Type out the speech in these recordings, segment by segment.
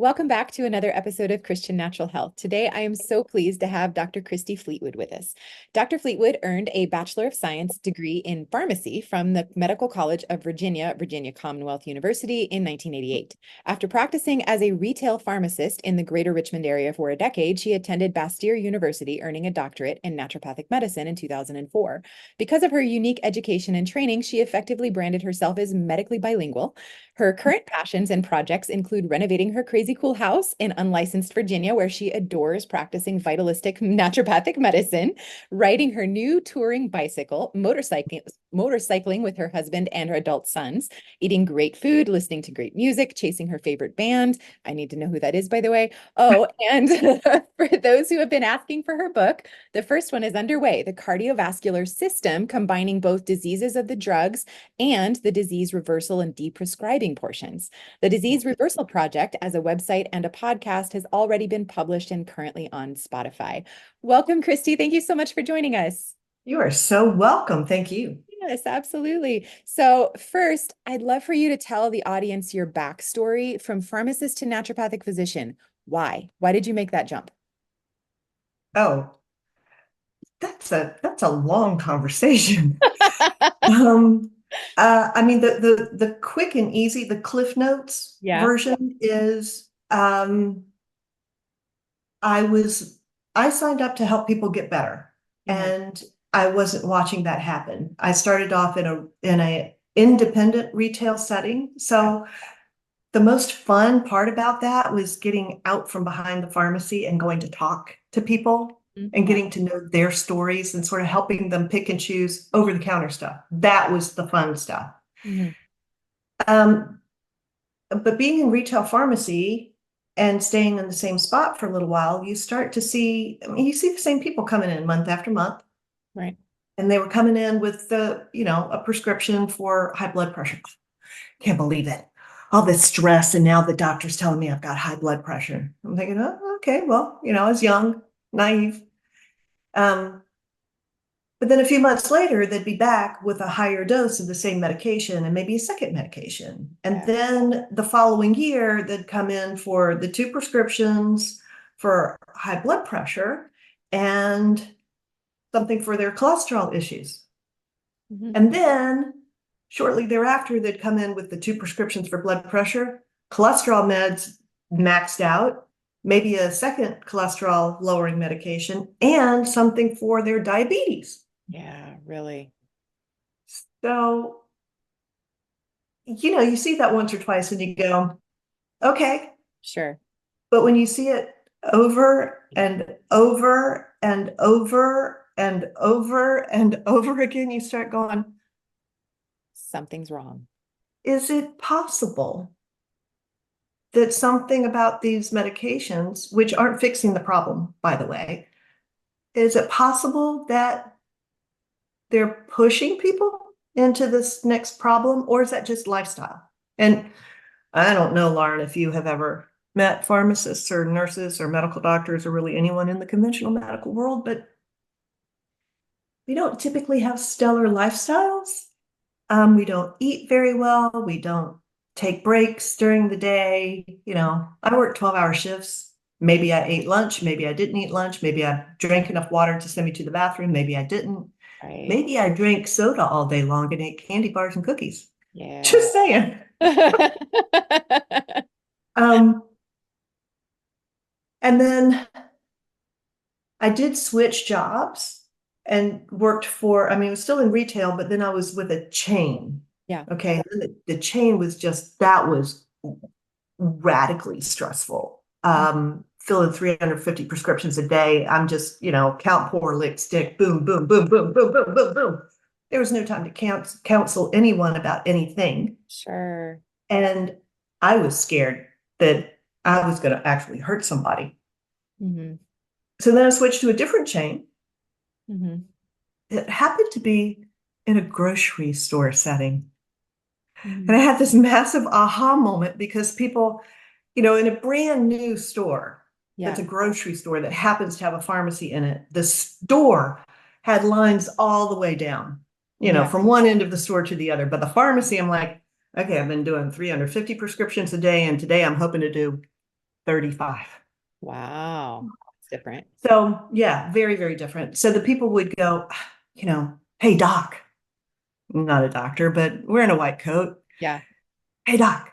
Welcome back to another episode of Christian Natural Health. Today, I am so pleased to have Dr. Christie Fleetwood with us. Dr. Fleetwood earned a Bachelor of Science degree in pharmacy from the Medical College of Virginia, Virginia Commonwealth University in 1988. After practicing as a retail pharmacist in the greater Richmond area for a decade, she attended Bastyr University, earning a doctorate in naturopathic medicine in 2004. Because of her unique education and training, she effectively branded herself as medically bilingual. Her current passions and projects include renovating her crazy cool house in unlicensed Virginia, where she adores practicing vitalistic naturopathic medicine, riding her new touring bicycle, motorcycling with her husband and her adult sons, eating great food, listening to great music, chasing her favorite band. I need to know who that is, by the way. Oh, and for those who have been asking for her book, the first one is underway, The Cardiovascular System, combining both diseases of the drugs and the disease reversal and deprescribing portions. The Disease Reversal Project, as a website and a podcast, has already been published and currently on Spotify. Welcome, Christie. Thank you so much for joining us. You are so welcome. Thank you. Yes, absolutely. So first, I'd love for you to tell the audience your backstory from pharmacist to naturopathic physician. Why? Why did you make that jump? Oh, that's a long conversation. Um, I mean the quick and easy, the Cliff Notes Yeah. version is I was I signed up to help people get better, Mhm. and I wasn't watching that happen. I started off in a independent retail setting. So the most fun part about that was getting out from behind the pharmacy and going to talk to people and Mhm. getting to know their stories and sort of helping them pick and choose over the counter stuff. That was the fun stuff. Mhm. Um, but being in retail pharmacy and staying in the same spot for a little while, you start to see, I mean, you see the same people coming in month after month. Right. And they were coming in with a prescription for high blood pressure. Can't believe it. All this stress, and now the doctor's telling me I've got high blood pressure. I'm thinking, oh, okay, well, I was young, naive. Um, but then a few months later, they'd be back with a higher dose of the same medication and maybe a second medication. And Yeah. then the following year, they'd come in for the two prescriptions for high blood pressure and something for their cholesterol issues. Mhm. And then shortly thereafter, they'd come in with the two prescriptions for blood pressure, cholesterol meds maxed out, maybe a second cholesterol lowering medication, and something for their diabetes. Yeah, really. So, you see that once or twice and you go, okay. Sure. But when you see it over and over and over and over and over again, you start going, Something's wrong. is it possible that something about these medications, which aren't fixing the problem, by the way, is it possible that they're pushing people into this next problem, or is that just lifestyle? And I don't know, Lauren, if you have ever met pharmacists or nurses or medical doctors or really anyone in the conventional medical world, but we don't typically have stellar lifestyles. We don't eat very well. We don't take breaks during the day. I work 12-hour shifts. Maybe I ate lunch. Maybe I didn't eat lunch. Maybe I drank enough water to send me to the bathroom. Maybe I didn't. Right. Maybe I drank soda all day long and ate candy bars and cookies. Yeah. Just saying. Um, and then I did switch jobs and worked I mean, it was still in retail, but then I was with a chain. Yeah. Okay. And the chain that was radically stressful. Filling 350 prescriptions a day. I'm just, count, pour, lick, stick, boom, boom, boom, boom, boom, boom, boom, boom. There was no time to counsel anyone about anything. Sure. And I was scared that I was going to actually hurt somebody. Hmm. So then I switched to a different chain. Hmm. It happened to be in a grocery store setting. And Hmm. I had this massive aha moment because people, in a brand new store that's Yeah. a grocery store that happens to have a pharmacy in it, the store had lines all the way down, Yeah. from one end of the store to the other. But the pharmacy, I'm like, okay, I've been doing 350 prescriptions a day, and today I'm hoping to do 35. Wow. It's different. So yeah, very, very different. So the people would go, hey, doc, I'm not a doctor, but wearing a white coat. Yeah. Hey, doc,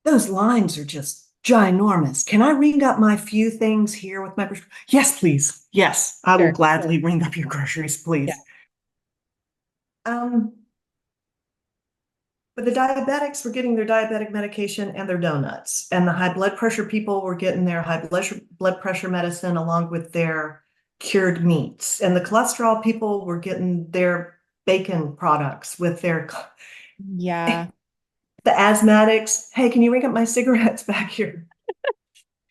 those lines are just ginormous. Can I ring up my few things here with my prescription? Yes, please. Yes, I will Sure. gladly ring up your groceries, Yeah. please. Um, but the diabetics were getting their diabetic medication and their donuts, and the high blood pressure people were getting their blood pressure medicine along with their cured meats, and the cholesterol people were getting their bacon products with their Yeah. the asthmatics. Hey, can you ring up my cigarettes back here?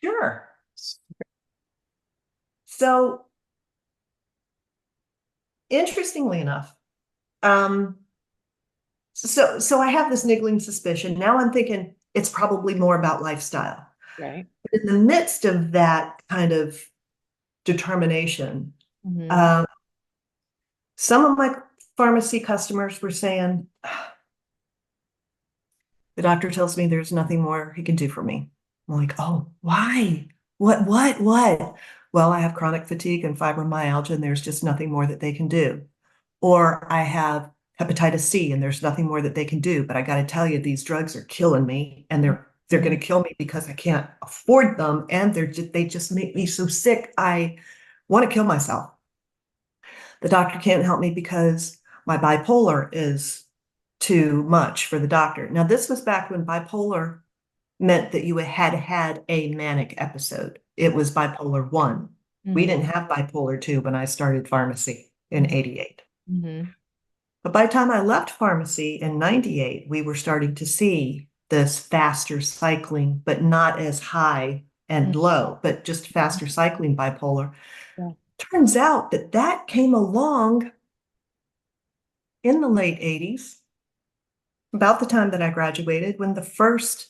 Sure. So interestingly enough, um, so I have this niggling suspicion. Now I'm thinking it's probably more about lifestyle. Right. In the midst of that kind of determination, Hmm. um, some of my pharmacy customers were saying, the doctor tells me there's nothing more he can do for me. I'm like, oh, why? What? Well, I have chronic fatigue and fibromyalgia, and there's just nothing more that they can do. Or I have hepatitis C, and there's nothing more that they can do. But I got to tell you, these drugs are killing me, and they're going to kill me because I can't afford them, and they just make me so sick. I want to kill myself. The doctor can't help me because my bipolar is too much for the doctor. Now, this was back when bipolar meant that you had had a manic episode. It was bipolar 1. We Hmm. didn't have bipolar 2 when I started pharmacy in 88. Hmm. But by the time I left pharmacy in 98, we were starting to see this faster cycling, but not as high and low, but just faster cycling bipolar. Yeah. Turns out that that came along in the late 80s, about the time that I graduated, when the first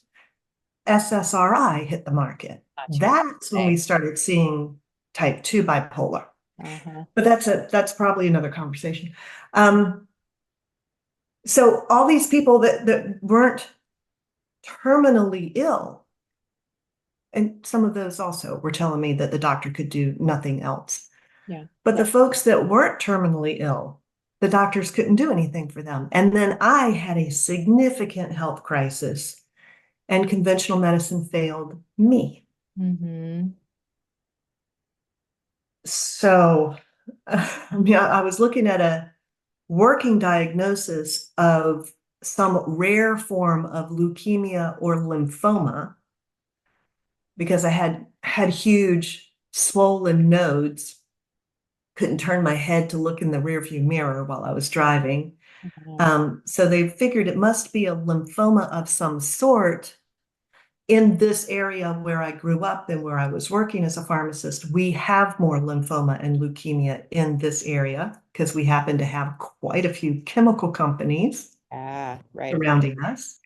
SSRI hit the market. Gotcha. That's when we Okay. started seeing type 2 bipolar. Uh-huh. But that's probably another conversation. Um, so all these people that weren't terminally ill, and some of those also were telling me that the doctor could do nothing else. Yeah. But the folks that weren't terminally ill, the doctors couldn't do anything for them. And then I had a significant health crisis, and conventional medicine failed me. Hmm. So, I was looking at a working diagnosis of some rare form of leukemia or lymphoma because I had huge swollen nodes, couldn't turn my head to look in the rearview mirror while I was driving. So they figured it must be a lymphoma of some sort. In this area where I grew up and where I was working as a pharmacist, we have more lymphoma and leukemia in this area because we happen to have quite a few chemical companies Ah, right. surrounding us.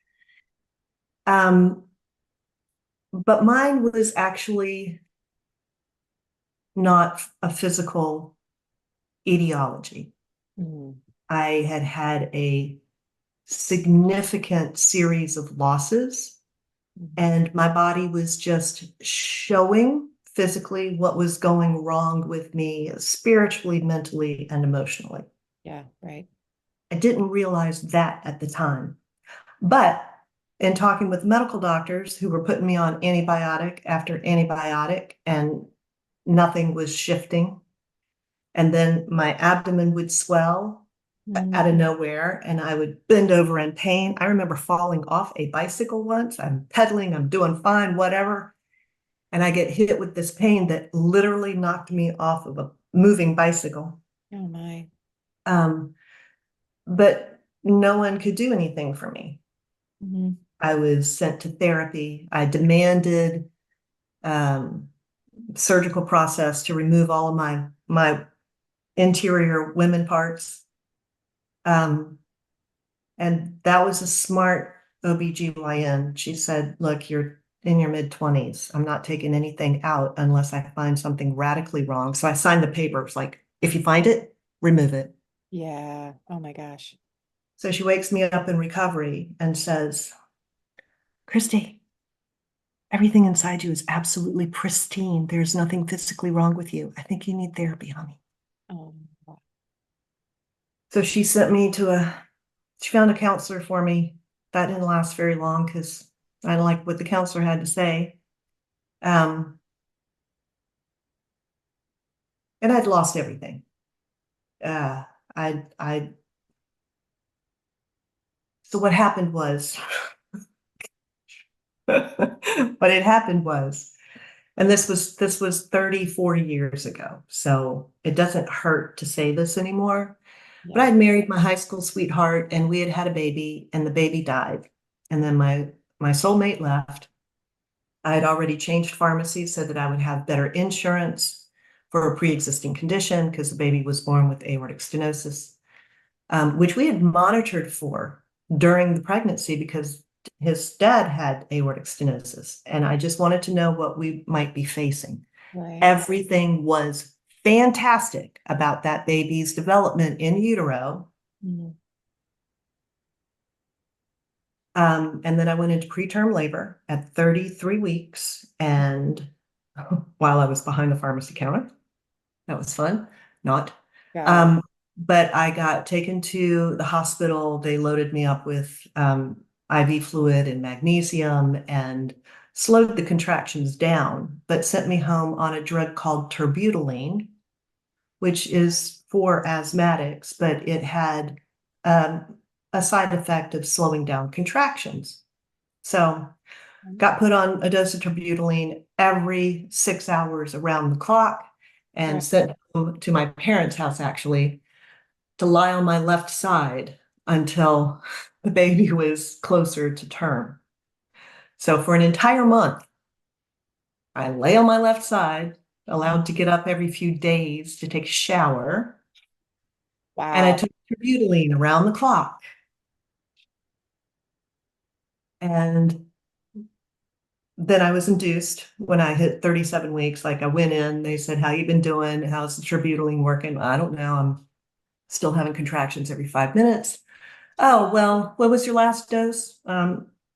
Um, but mine was actually not a physical etiology. Mm-hmm. I had had a significant series of losses, and my body was just showing physically what was going wrong with me spiritually, mentally, and emotionally. Yeah, right. I didn't realize that at the time. But in talking with medical doctors who were putting me on antibiotic after antibiotic and nothing was shifting, and then my abdomen would swell out of Mm-hmm. nowhere and I would bend over in pain. I remember falling off a bicycle once. I'm pedaling, I'm doing fine, whatever. And I get hit with this pain that literally knocked me off of a moving bicycle. Oh my. Um, but no one could do anything for me. Hmm. I was sent to therapy. I demanded um, surgical process to remove all of my interior women parts. Um, and that was a smart OBGYN. She said, look, you're in your mid-20s. I'm not taking anything out unless I find something radically wrong. So I signed the papers like, if you find it, remove it. Yeah. Oh my gosh. So she wakes me up in recovery and says, Christie, Everything inside you is absolutely pristine. There's nothing physically wrong with you. I think you need therapy, honey. Oh, wow. So she sent me to she found a counselor for me. That didn't last very long because I didn't like what the counselor had to say. Um, and I'd lost everything. Uh, I, so what happened was, what had happened was, and this was 34 years ago. So it doesn't hurt to say this anymore. But Yeah. I'd married my high school sweetheart and we had had a baby and the baby died. And then my soulmate left. I had already changed pharmacies so that I would have better insurance for a pre-existing condition because the baby was born with aortic stenosis, which we had monitored for during the pregnancy because his dad had aortic stenosis. And I just wanted to know what we might be facing. Right. Everything was fantastic about that baby's development in utero. Mm. And then I went into preterm labor at 33 weeks. And while I was behind the pharmacy counter, that was fun. Not. Got it. Um, but I got taken to the hospital. They loaded me up with IV fluid and magnesium and slowed the contractions down, but sent me home on a drug called terbutaline, which is for asthmatics, but it had um, a side effect of slowing down contractions. So got put on a dose of terbutaline every 6 hours around the clock and Right. sent home to my parents' house actually to lie on my left side until the baby was closer to term. So for an entire month, I lay on my left side, allowed to get up every few days to take a shower, and I Wow. took terbutaline around the clock. And then I was induced when I hit 37 weeks. Like I went in, they said, "How you been doing? How's the terbutaline working?" I don't know. I'm still having contractions every 5 minutes. Oh, well, what was your last dose?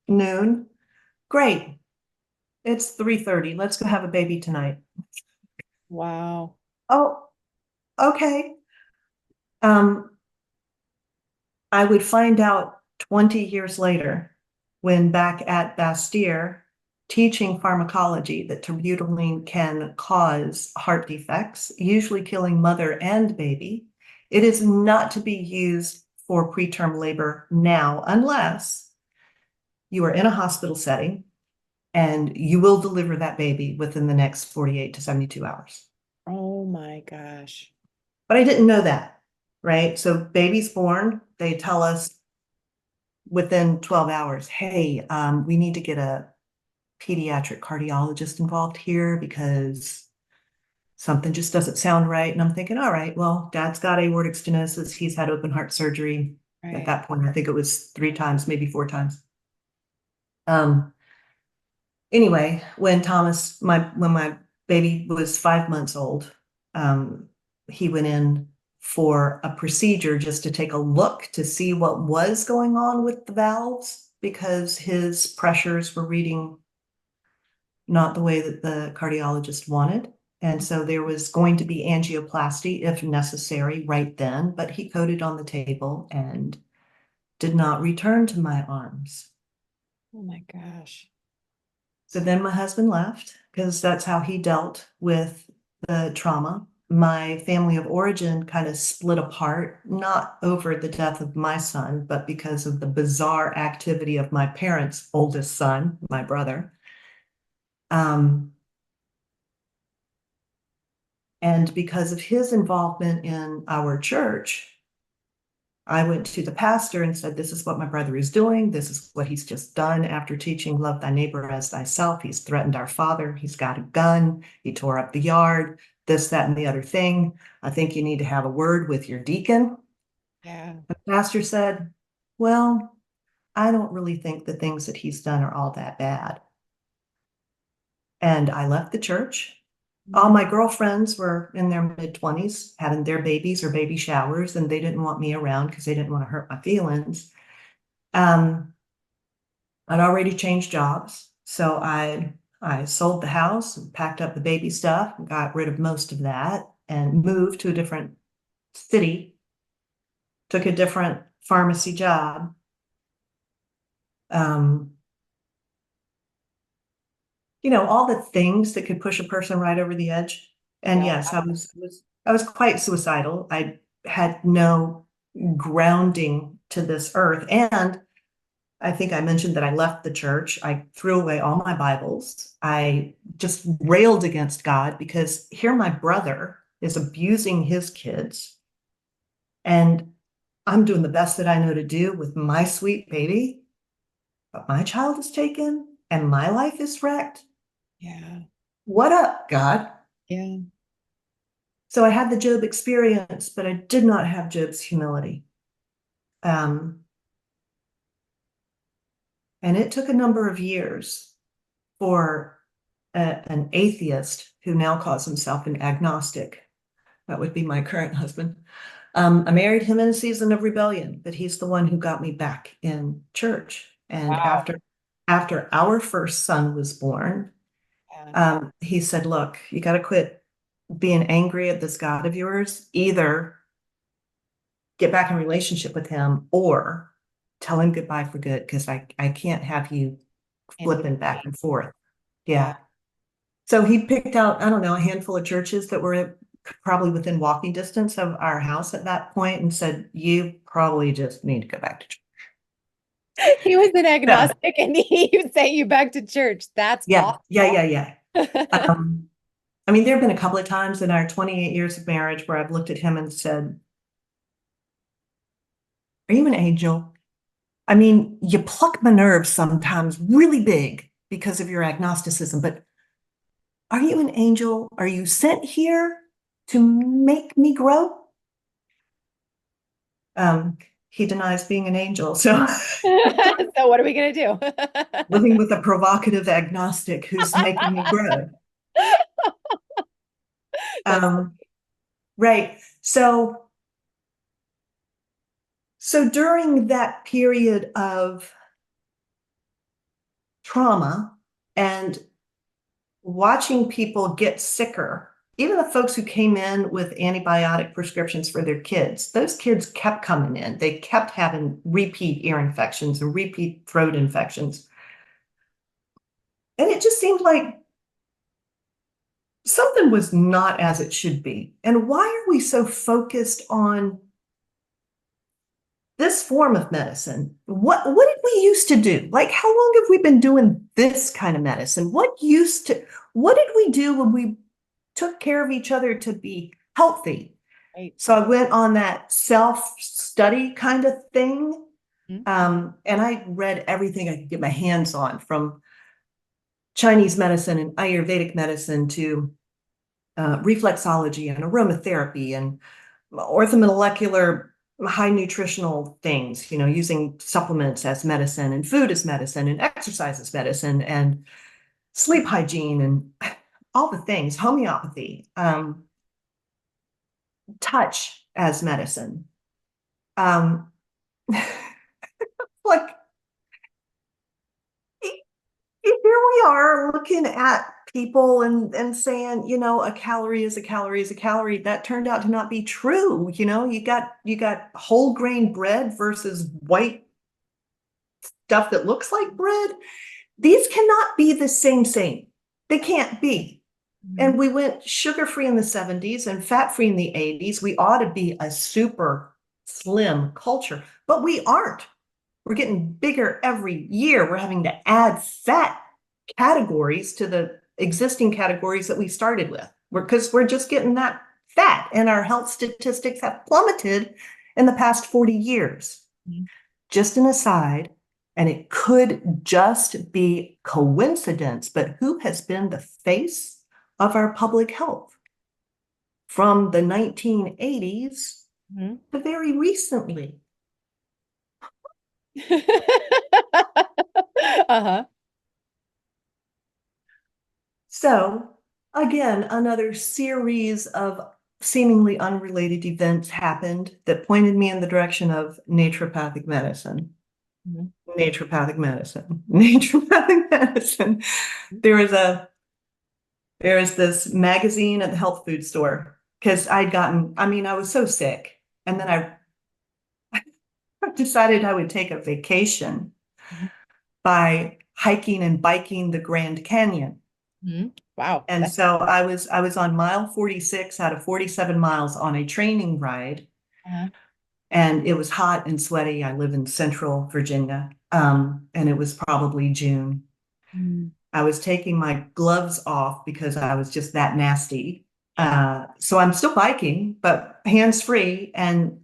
Noon. Great. It's 3:30. Let's go have a baby tonight. Wow. Oh, okay. Um, I would find out 20 years later when back at Bastyr teaching pharmacology that terbutaline can cause heart defects, usually killing mother and baby. It is not to be used for preterm labor now unless you are in a hospital setting and you will deliver that baby within the next 48 to 72 hours. Oh my gosh. But I didn't know that, right? So baby's born, they tell us within 12 hours, hey, we need to get a pediatric cardiologist involved here because something just doesn't sound right. And I'm thinking, all right, well, dad's got aortic stenosis. He's had open heart surgery. At Right. that point, I think it was 3 times, maybe 4 times. Um, anyway, when my baby was 5 months old, um, he went in for a procedure just to take a look to see what was going on with the valves because his pressures were reading not the way that the cardiologist wanted. And so there was going to be angioplasty if necessary right then, but he coded on the table and did not return to my arms. Oh my gosh. So then my husband left because that's how he dealt with the trauma. My family of origin kind of split apart, not over the death of my son, but because of the bizarre activity of my parents' oldest son, my brother. Um, and because of his involvement in our church, I went to the pastor and said, "This is what my brother is doing. This is what he's just done after teaching love thy neighbor as thyself. He's threatened our father. He's got a gun. He tore up the yard, this, that, and the other thing. I think you need to have a word with your deacon." Yeah. The pastor said, "Well, I don't really think the things that he's done are all that bad." And I left the church. All Mm. my girlfriends were in their mid-20s having their babies or baby showers, and they didn't want me around because they didn't want to hurt my feelings. Um, I'd already changed jobs. So I I sold the house and packed up the baby stuff and got rid of most of that and moved to a different city, took a different pharmacy job. Um, all the things that could push a person right over the edge. And Yeah. yes, I was quite suicidal. I had no grounding to this earth. And I think I mentioned that I left the church. I threw away all my Bibles. I just railed against God because here my brother is abusing his kids. And I'm doing the best that I know to do with my sweet baby. But my child is taken and my life is wrecked. Yeah. What up, God? Yeah. So I had the Job experience, but I did not have Job's humility. Um, and it took a number of years for an atheist who now calls himself an agnostic. That would be my current husband. I married him in a season of rebellion, but he's the one who got me back in church. And Wow. after our first son was born, Yeah. he said, "Look, you got to quit being angry at this God of yours. Either get back in relationship with him or tell him goodbye for good because I can't have you And flipping back and forth." yeah. Yeah. So he picked out, I don't know, a handful of churches that were probably within walking distance of our house at that point and said, "You probably just need to go back to church." He was an So, agnostic and he sent you back to church. That's yeah, yeah, awesome. yeah, yeah. I mean, there have been a couple of times in our 28 years of marriage where I've looked at him and said, "Are you an angel?" I mean, you pluck my nerves sometimes really big because of your agnosticism, but are you an angel? Are you sent here to make me grow? Um, he denies being an angel. So So what are we gonna do? living with a provocative agnostic who's making me grow. That's Um, right. So during that period of trauma and watching people get sicker, even the folks who came in with antibiotic prescriptions for their kids, those kids kept coming in. They kept having repeat ear infections and repeat throat infections. And it just seemed like something was not as it should be. And why are we so focused on this form of medicine? What did we used to do? Like, how long have we been doing this kind of medicine? What did we do when we took care of each other to be healthy? right. So I went on that self-study kind of thing. Mhm. And I read everything I could get my hands on, from Chinese medicine and Ayurvedic medicine to reflexology and aromatherapy and orthomolecular high nutritional things, using supplements as medicine and food as medicine and exercise as medicine and sleep hygiene and all the things, homeopathy, touch as medicine. Um, like, here we are looking at people and saying, a calorie is a calorie is a calorie. That turned out to not be true. You got whole grain bread versus white stuff that looks like bread. These cannot be the same. They can't be. Mhm. And we went sugar-free in the 70s and fat-free in the 80s. We ought to be a super slim culture, but we aren't. We're getting bigger every year. We're having to add fat categories to the existing categories that we started with. Because we're just getting that fat, and our health statistics have plummeted in the past 40 years. Mhm. Just an aside, and it could just be coincidence, but who has been the face of our public health from the 1980s Mhm. to very recently? Uh-huh. So, again, another series of seemingly unrelated events happened that pointed me in the direction of naturopathic medicine. Mhm. Naturopathic medicine. Naturopathic medicine. There was a there was this magazine at the health food store because I was so sick. And then I decided I would take a vacation Mhm. by hiking and biking the Grand Canyon. Mhm. Wow. And so I was on mile 46 out of 47 miles on a training ride, Uh-huh. and it was hot and sweaty. I live in central Virginia, and it was probably June. Mm. I was taking my gloves off because I was just that nasty. Yeah. So I'm still biking, but hands free, and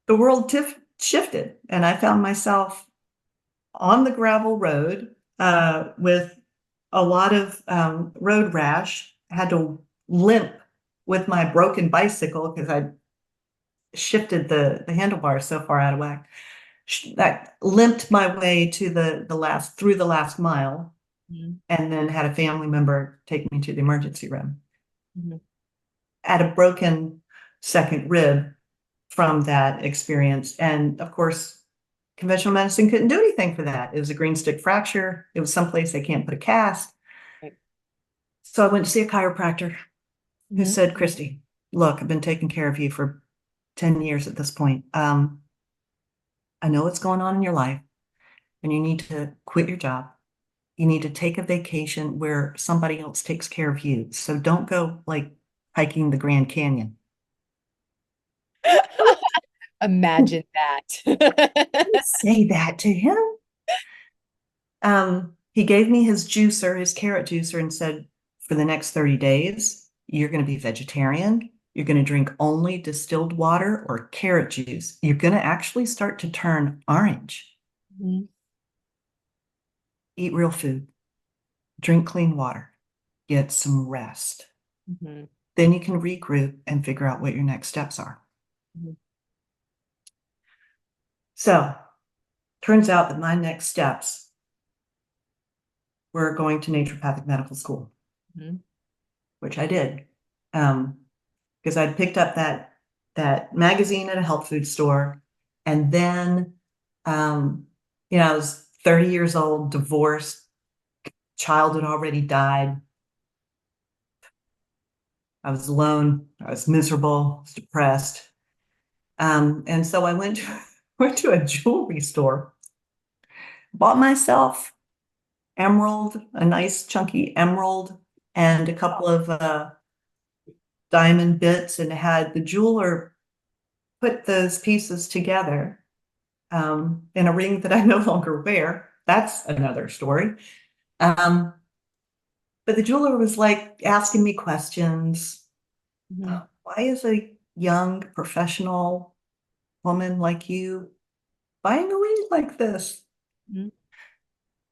the world shifted, and I found myself on the gravel road with a lot of road rash. I had to limp with my broken bicycle because I shifted the handlebars so far out of whack. That limped my way to the last through the last mile, Mhm. and then had a family member take me to the emergency room. Mhm. Had a broken second rib from that experience, and of course, conventional medicine couldn't do anything for that. It was a green stick fracture. It was someplace they can't put a cast. Right. So I went to see a chiropractor who Mhm. said, Christy, look, I've been taking care of you for 10 years at this point. I know what's going on in your life, and you need to quit your job. You need to take a vacation where somebody else takes care of you. So don't go like hiking the Grand Canyon. Imagine that. Say that to him. He gave me his juicer, his carrot juicer, and said, for the next 30 days, you're going to be vegetarian. You're going to drink only distilled water or carrot juice. You're going to actually start to turn orange. Mhm. Eat real food, drink clean water, get some rest. Mhm. Then you can regroup and figure out what your next steps are. Mhm. So, turns out that my next steps were going to naturopathic medical school, Mhm. which I did. Because I'd picked up that magazine at a health food store, and then I was 30 years old, divorced, child had already died. I was alone, I was miserable, I was depressed. And so I went to a jewelry store, bought myself a nice chunky emerald, and a couple of diamond bits, and had the jeweler put those pieces together in a ring that I no longer wear. That's another story. Um, but the jeweler was like asking me questions. Mhm. Why is a young professional woman like you buying a ring like this? Mhm.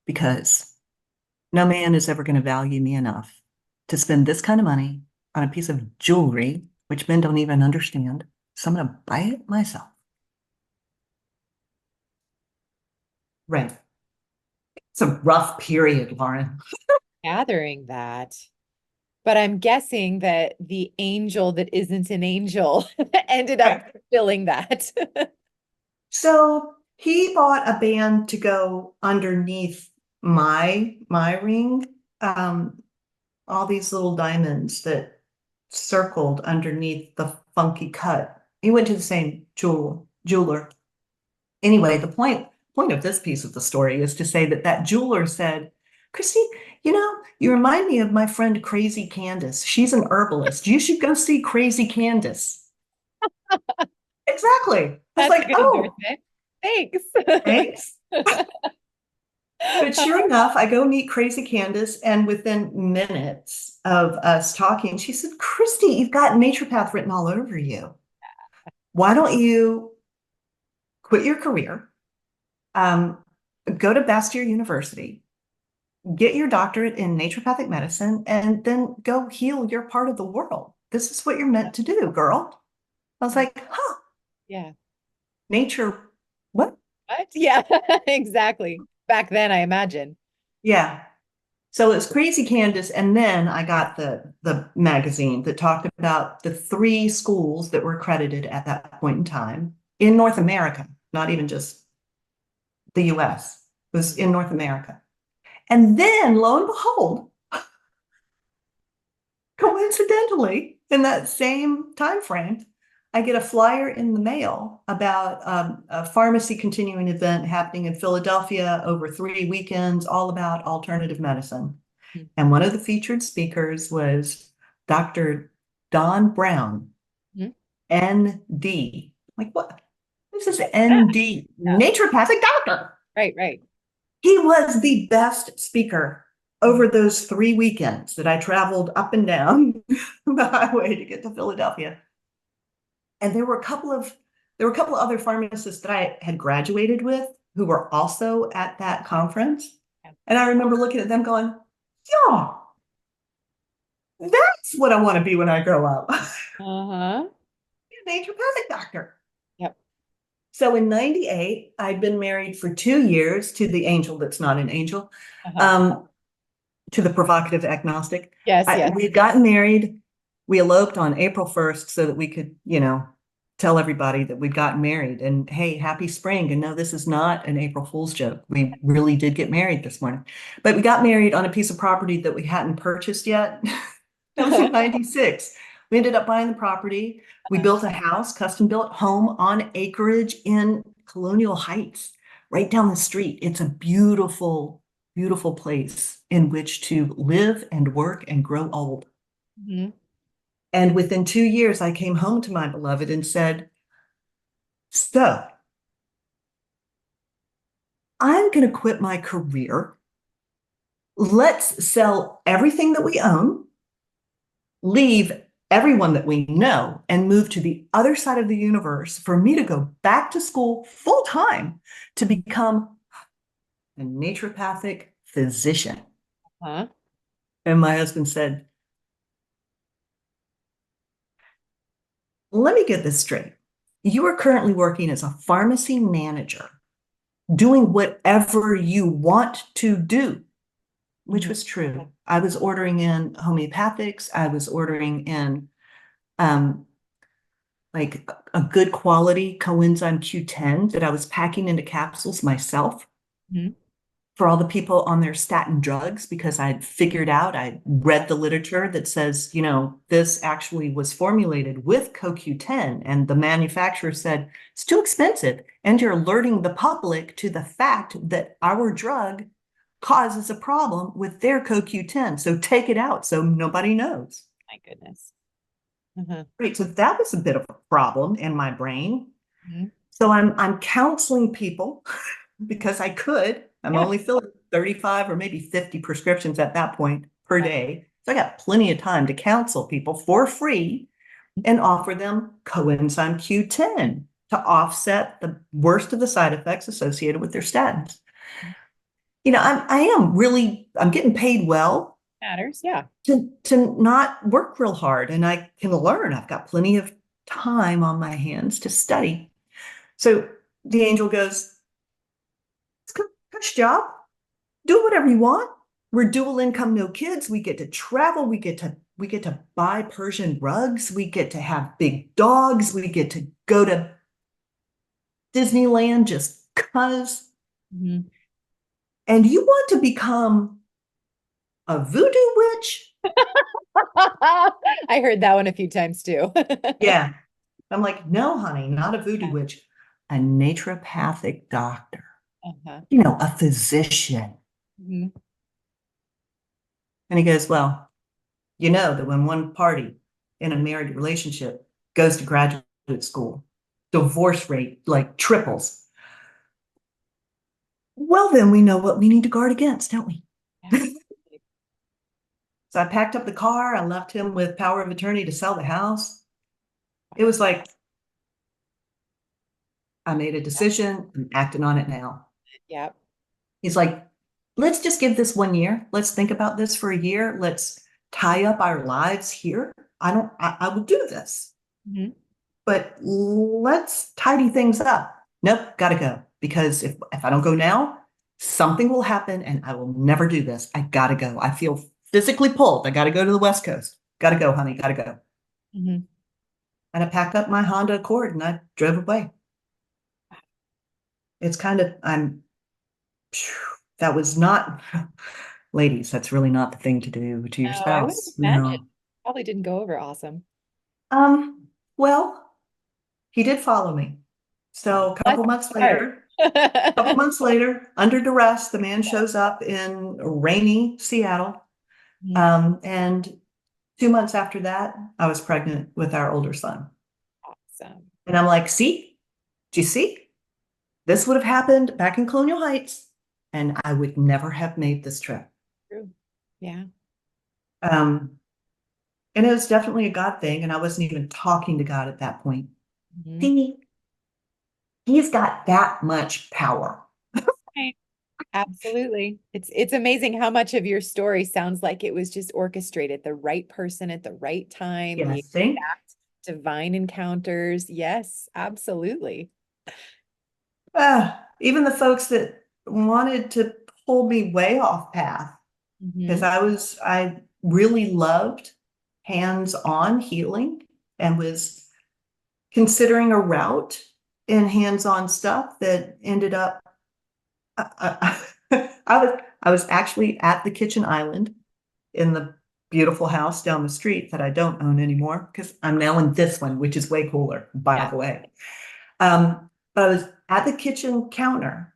Because no man is ever going to value me enough to spend this kind of money on a piece of jewelry, which men don't even understand. So I'm going to buy it myself. Right. It's a rough period, Lauren. Gathering that. But I'm guessing that the angel that isn't an angel ended up Right. filling that. So he bought a band to go underneath my ring. All these little diamonds that circled underneath the funky cut. He went to the same jeweler. Anyway, the point of this piece of the story is to say that that jeweler said, Christy, you remind me of my friend Crazy Candace. She's an herbalist. You should go see Crazy Candace. Exactly. I was That's a like, good oh, endorsement. Thanks. thanks. But sure enough, I go meet Crazy Candace, and within minutes of us talking, she said, Christy, you've got naturopath written all over you. Why don't you quit your career, um, go to Bastyr University, get your doctorate in naturopathic medicine, and then go heal your part of the world. This is what you're meant to do, girl. I was like, huh, Yeah. nature, what? What? Yeah, exactly. Back then, I imagine. Yeah. So it's Crazy Candace, and then I got the magazine that talked about the three schools that were accredited at that point in time in North America. not even just the US. It was in North America. And then, lo and behold, coincidentally, in that same time frame, I get a flyer in the mail about a pharmacy continuing event happening in Philadelphia over 3 weekends, all about alternative medicine. Hmm. And one of the featured speakers was Dr. Don Brown, Hmm. ND. Like, what? This is Yeah. ND, naturopathic doctor. Right, right. He was the best speaker over those 3 weekends that I traveled up and down the highway to get to Philadelphia. And there were a couple of other pharmacists that I had graduated with who were also at that conference. And I remember looking at them going, yeah, that's what I want to be when I grow up. Uh-huh. A naturopathic doctor. Yep. So in 98, I'd been married for 2 years to the angel that's not an angel, Uh-huh. to the provocative agnostic. Yes, yes. We had gotten married. We eloped on April 1st so that we could, tell everybody that we'd gotten married and, hey, happy spring. And no, this is not an April Fool's joke. We really did get married this morning. But we got married on a piece of property that we hadn't purchased yet. That was in 96. We ended up buying the property. We built a house, custom built home on acreage in Colonial Heights, right down the street. It's a beautiful, beautiful place in which to live and work and grow old. Mm-hmm. And within 2 years, I came home to my beloved and said, so I'm going to quit my career. Let's sell everything that we own, leave everyone that we know, and move to the other side of the universe for me to go back to school full time to become a naturopathic physician. Huh? And my husband said, let me get this straight. You are currently working as a pharmacy manager, doing whatever you want to do, which was true. I was ordering in homeopathics. I was ordering in like a good quality coenzyme Q10 that I was packing into capsules myself. Mm-hmm. For all the people on their statin drugs, because I'd figured out, I read the literature that says, this actually was formulated with CoQ10, and the manufacturer said, it's too expensive. And you're alerting the public to the fact that our drug causes a problem with their CoQ10. So take it out so nobody knows. My goodness. Mm-hmm. Right. So that was a bit of a problem in my brain. Mm-hmm. So I'm counseling people because I could. I'm only filling 35 or maybe 50 prescriptions at that point per day. So I got plenty of time to counsel people for free and offer them coenzyme Q10 to offset the worst of the side effects associated with their statins. I'm getting paid well Matters, yeah. to not work real hard, and I can learn. I've got plenty of time on my hands to study. So the angel goes, it's a cush job. Do whatever you want. We're dual income, no kids. We get to travel. We get to buy Persian rugs. We get to have big dogs. We get to go to Disneyland just cause. Mm-hmm. And you want to become a voodoo witch? I heard that one a few times too. Yeah. I'm like, no, honey, not a voodoo witch, a naturopathic doctor, Uh-huh. a physician. Mm-hmm. And he goes, well, you know that when one party in a married relationship goes to graduate school, divorce rate like triples. Well, then we know what we need to guard against, don't we? So I packed up the car. I left him with power of attorney to sell the house. It was like, I made a decision. I'm acting on it now. Yep. He's like, let's just give this 1 year. Let's think about this for a year. Let's tie up our lives here. I will do this. Mm-hmm. But let's tidy things up. Nope, gotta go. Because if I don't go now, something will happen and I will never do this. I gotta go. I feel physically pulled. I gotta go to the West Coast. Gotta go, honey, gotta go. Mm-hmm. And I packed up my Honda Accord and I drove away. it's kind of, that was not, ladies, that's really not the thing to do to your Oh, I would spouse, imagine. Probably didn't go over awesome. Well, he did follow me. Oh, So bless his heart. a couple months later, under duress, the man shows up in rainy Seattle. Mhm. And 2 months after that, I was pregnant with our older son. Awesome. And I'm like, see, do you see? This would have happened back in Colonial Heights, and I would never have made this trip. True. Yeah. Um, and it was definitely a God thing, and I wasn't even talking to God at that point. Mhm. See, he's got that much power. Right. Absolutely. It's amazing how much of your story sounds like it was just orchestrated, the right person at the right time, the Yes, see? exact divine encounters. Yes, absolutely. Even the folks that wanted to pull me way off path, because Hmm. I really loved hands-on healing and was considering a route in hands-on stuff that ended up I was actually at the kitchen island in the beautiful house down the street that I don't own anymore because I'm now in this one, which is way cooler, by Yeah. the way. But I was at the kitchen counter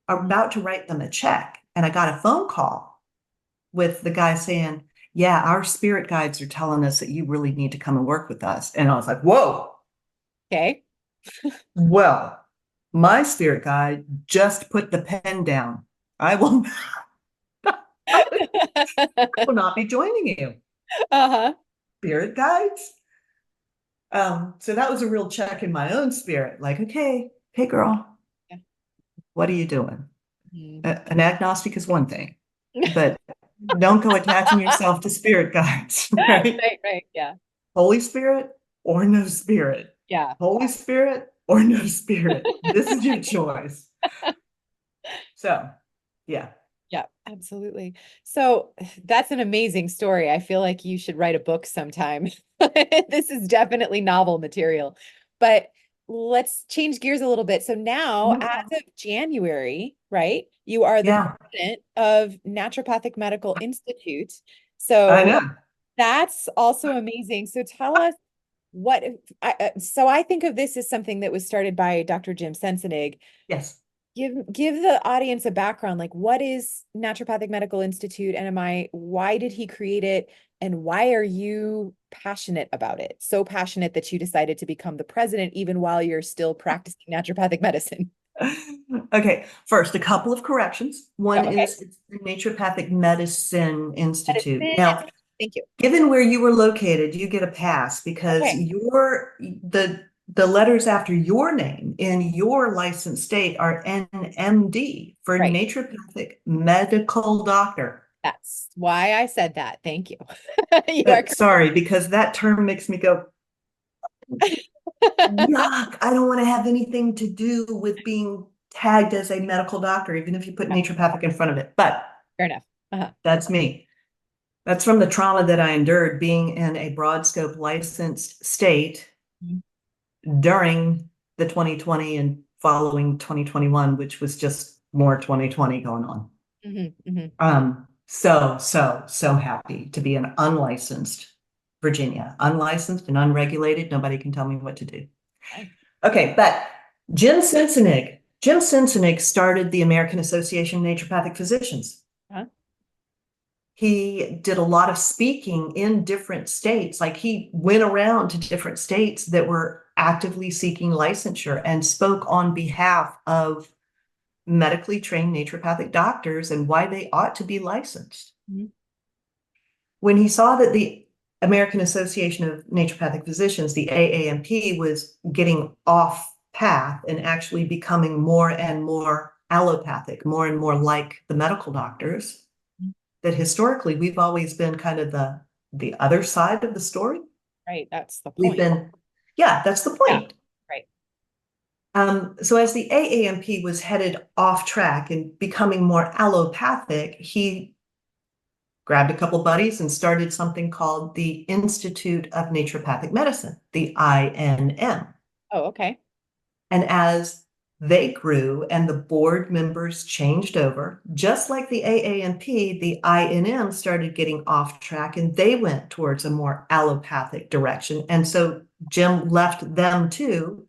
Mhm. about to write them a check, and I got a phone call with the guy saying, yeah, our spirit guides are telling us that you really need to come and work with us. And I was like, whoa, Okay. well, my spirit guide just put the pen down. I will, will not be joining you, Uh-huh. spirit guides. So that was a real check in my own spirit. Like, okay, hey girl, Yeah. what are you doing? Mhm. An agnostic is one thing, but don't go attaching yourself to spirit guides, right? Right, right. Yeah. Holy Spirit or no spirit. Yeah. Holy Spirit or no spirit. This is your choice. So, yeah. Yeah, absolutely. So that's an amazing story. I feel like you should write a book sometime. This is definitely novel material. But let's change gears a little bit. So now, Mhm. as of January, right, you are the Yeah, president of Naturopathic Medical Institute. I So know. that's also amazing. So tell us what, so I think of this as something that was started by Dr. Jim Sensenig. Yes. Give the audience a background, like what is Naturopathic Medical Institute, NMI? Why did he create it? And why are you passionate about it? So passionate that you decided to become the president even while you're still practicing naturopathic medicine. Okay, first, a couple of corrections. Oh, One okay. is it's the Naturopathic Medicine Institute. Medicine. Now, Thank you. given where you were located, you get a pass because Okay. the letters after your name in your licensed state are NMD for Right. Naturopathic Medical Doctor. That's why I said that. Thank you. You are Sorry, because that term makes me go, yuck, I don't want to have anything to do with being tagged as a medical doctor, even if you put correct. naturopathic in front of it. But Fair enough. Uh-huh. that's me. That's from the trauma that I endured being in a broad scope licensed state Mhm. during the 2020 and following 2021, which was just more 2020 going on. Mhm, mhm. So happy to be an unlicensed Virginia, unlicensed and unregulated. Nobody can tell me what to do. Okay. Okay, but Jim Sensenig started the American Association of Naturopathic Physicians. Uh-huh. He did a lot of speaking in different states. Like he went around to different states that were actively seeking licensure and spoke on behalf of medically trained naturopathic doctors and why they ought to be licensed. Mhm. When he saw that the American Association of Naturopathic Physicians, the AANP, was getting off path and actually becoming more and more allopathic, more and more like the medical doctors, that historically we've always been kind of the other side of the story. Right. That's the We've point. been, yeah, that's the Yeah. point. Right. So as the AANP was headed off track and becoming more allopathic, he grabbed a couple buddies and started something called the Institute of Naturopathic Medicine, the INM. Oh, okay. And as they grew and the board members changed over. Just like the AANP, the INM started getting off track and they went towards a more allopathic direction. And so Jim left them too,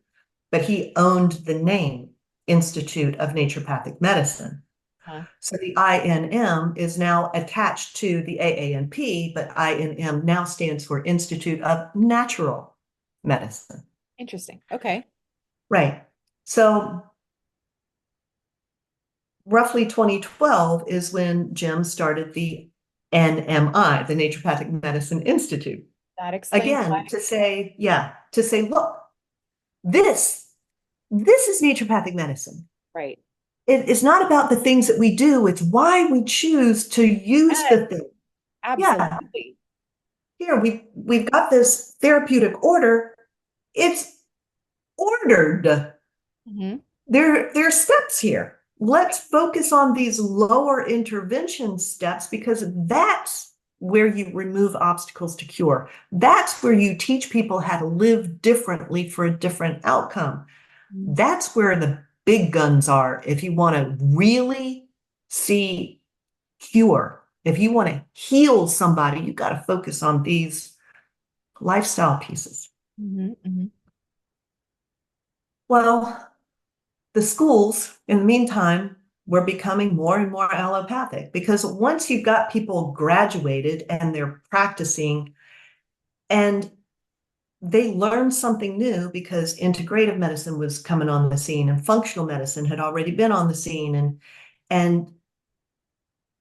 but he owned the name Institute of Naturopathic Medicine. Huh. So the INM is now attached to the AANP, but INM now stands for Institute of Natural Medicine. Interesting. Okay. Right. So roughly 2012 is when Jim started the NMI, the Naturopathic Medicine Institute. That explains why. Again, to say, look, this is naturopathic medicine. Right. It is not about the things that we do, it's why we choose to use Yes, the thing. Yeah, absolutely. here we've got this therapeutic order. It's ordered. Hmm. There are steps here. Let's focus on these lower intervention steps because that's where you remove obstacles to cure. That's where you teach people how to live differently for a different outcome. That's where the big guns are if you want to really see cure. If you want to heal somebody, you got to focus on these lifestyle pieces. Hmm. Hmm. Well, the schools, in the meantime, were becoming more and more allopathic because once you've got people graduated and they're practicing and they learned something new because integrative medicine was coming on the scene and functional medicine had already been on the scene. And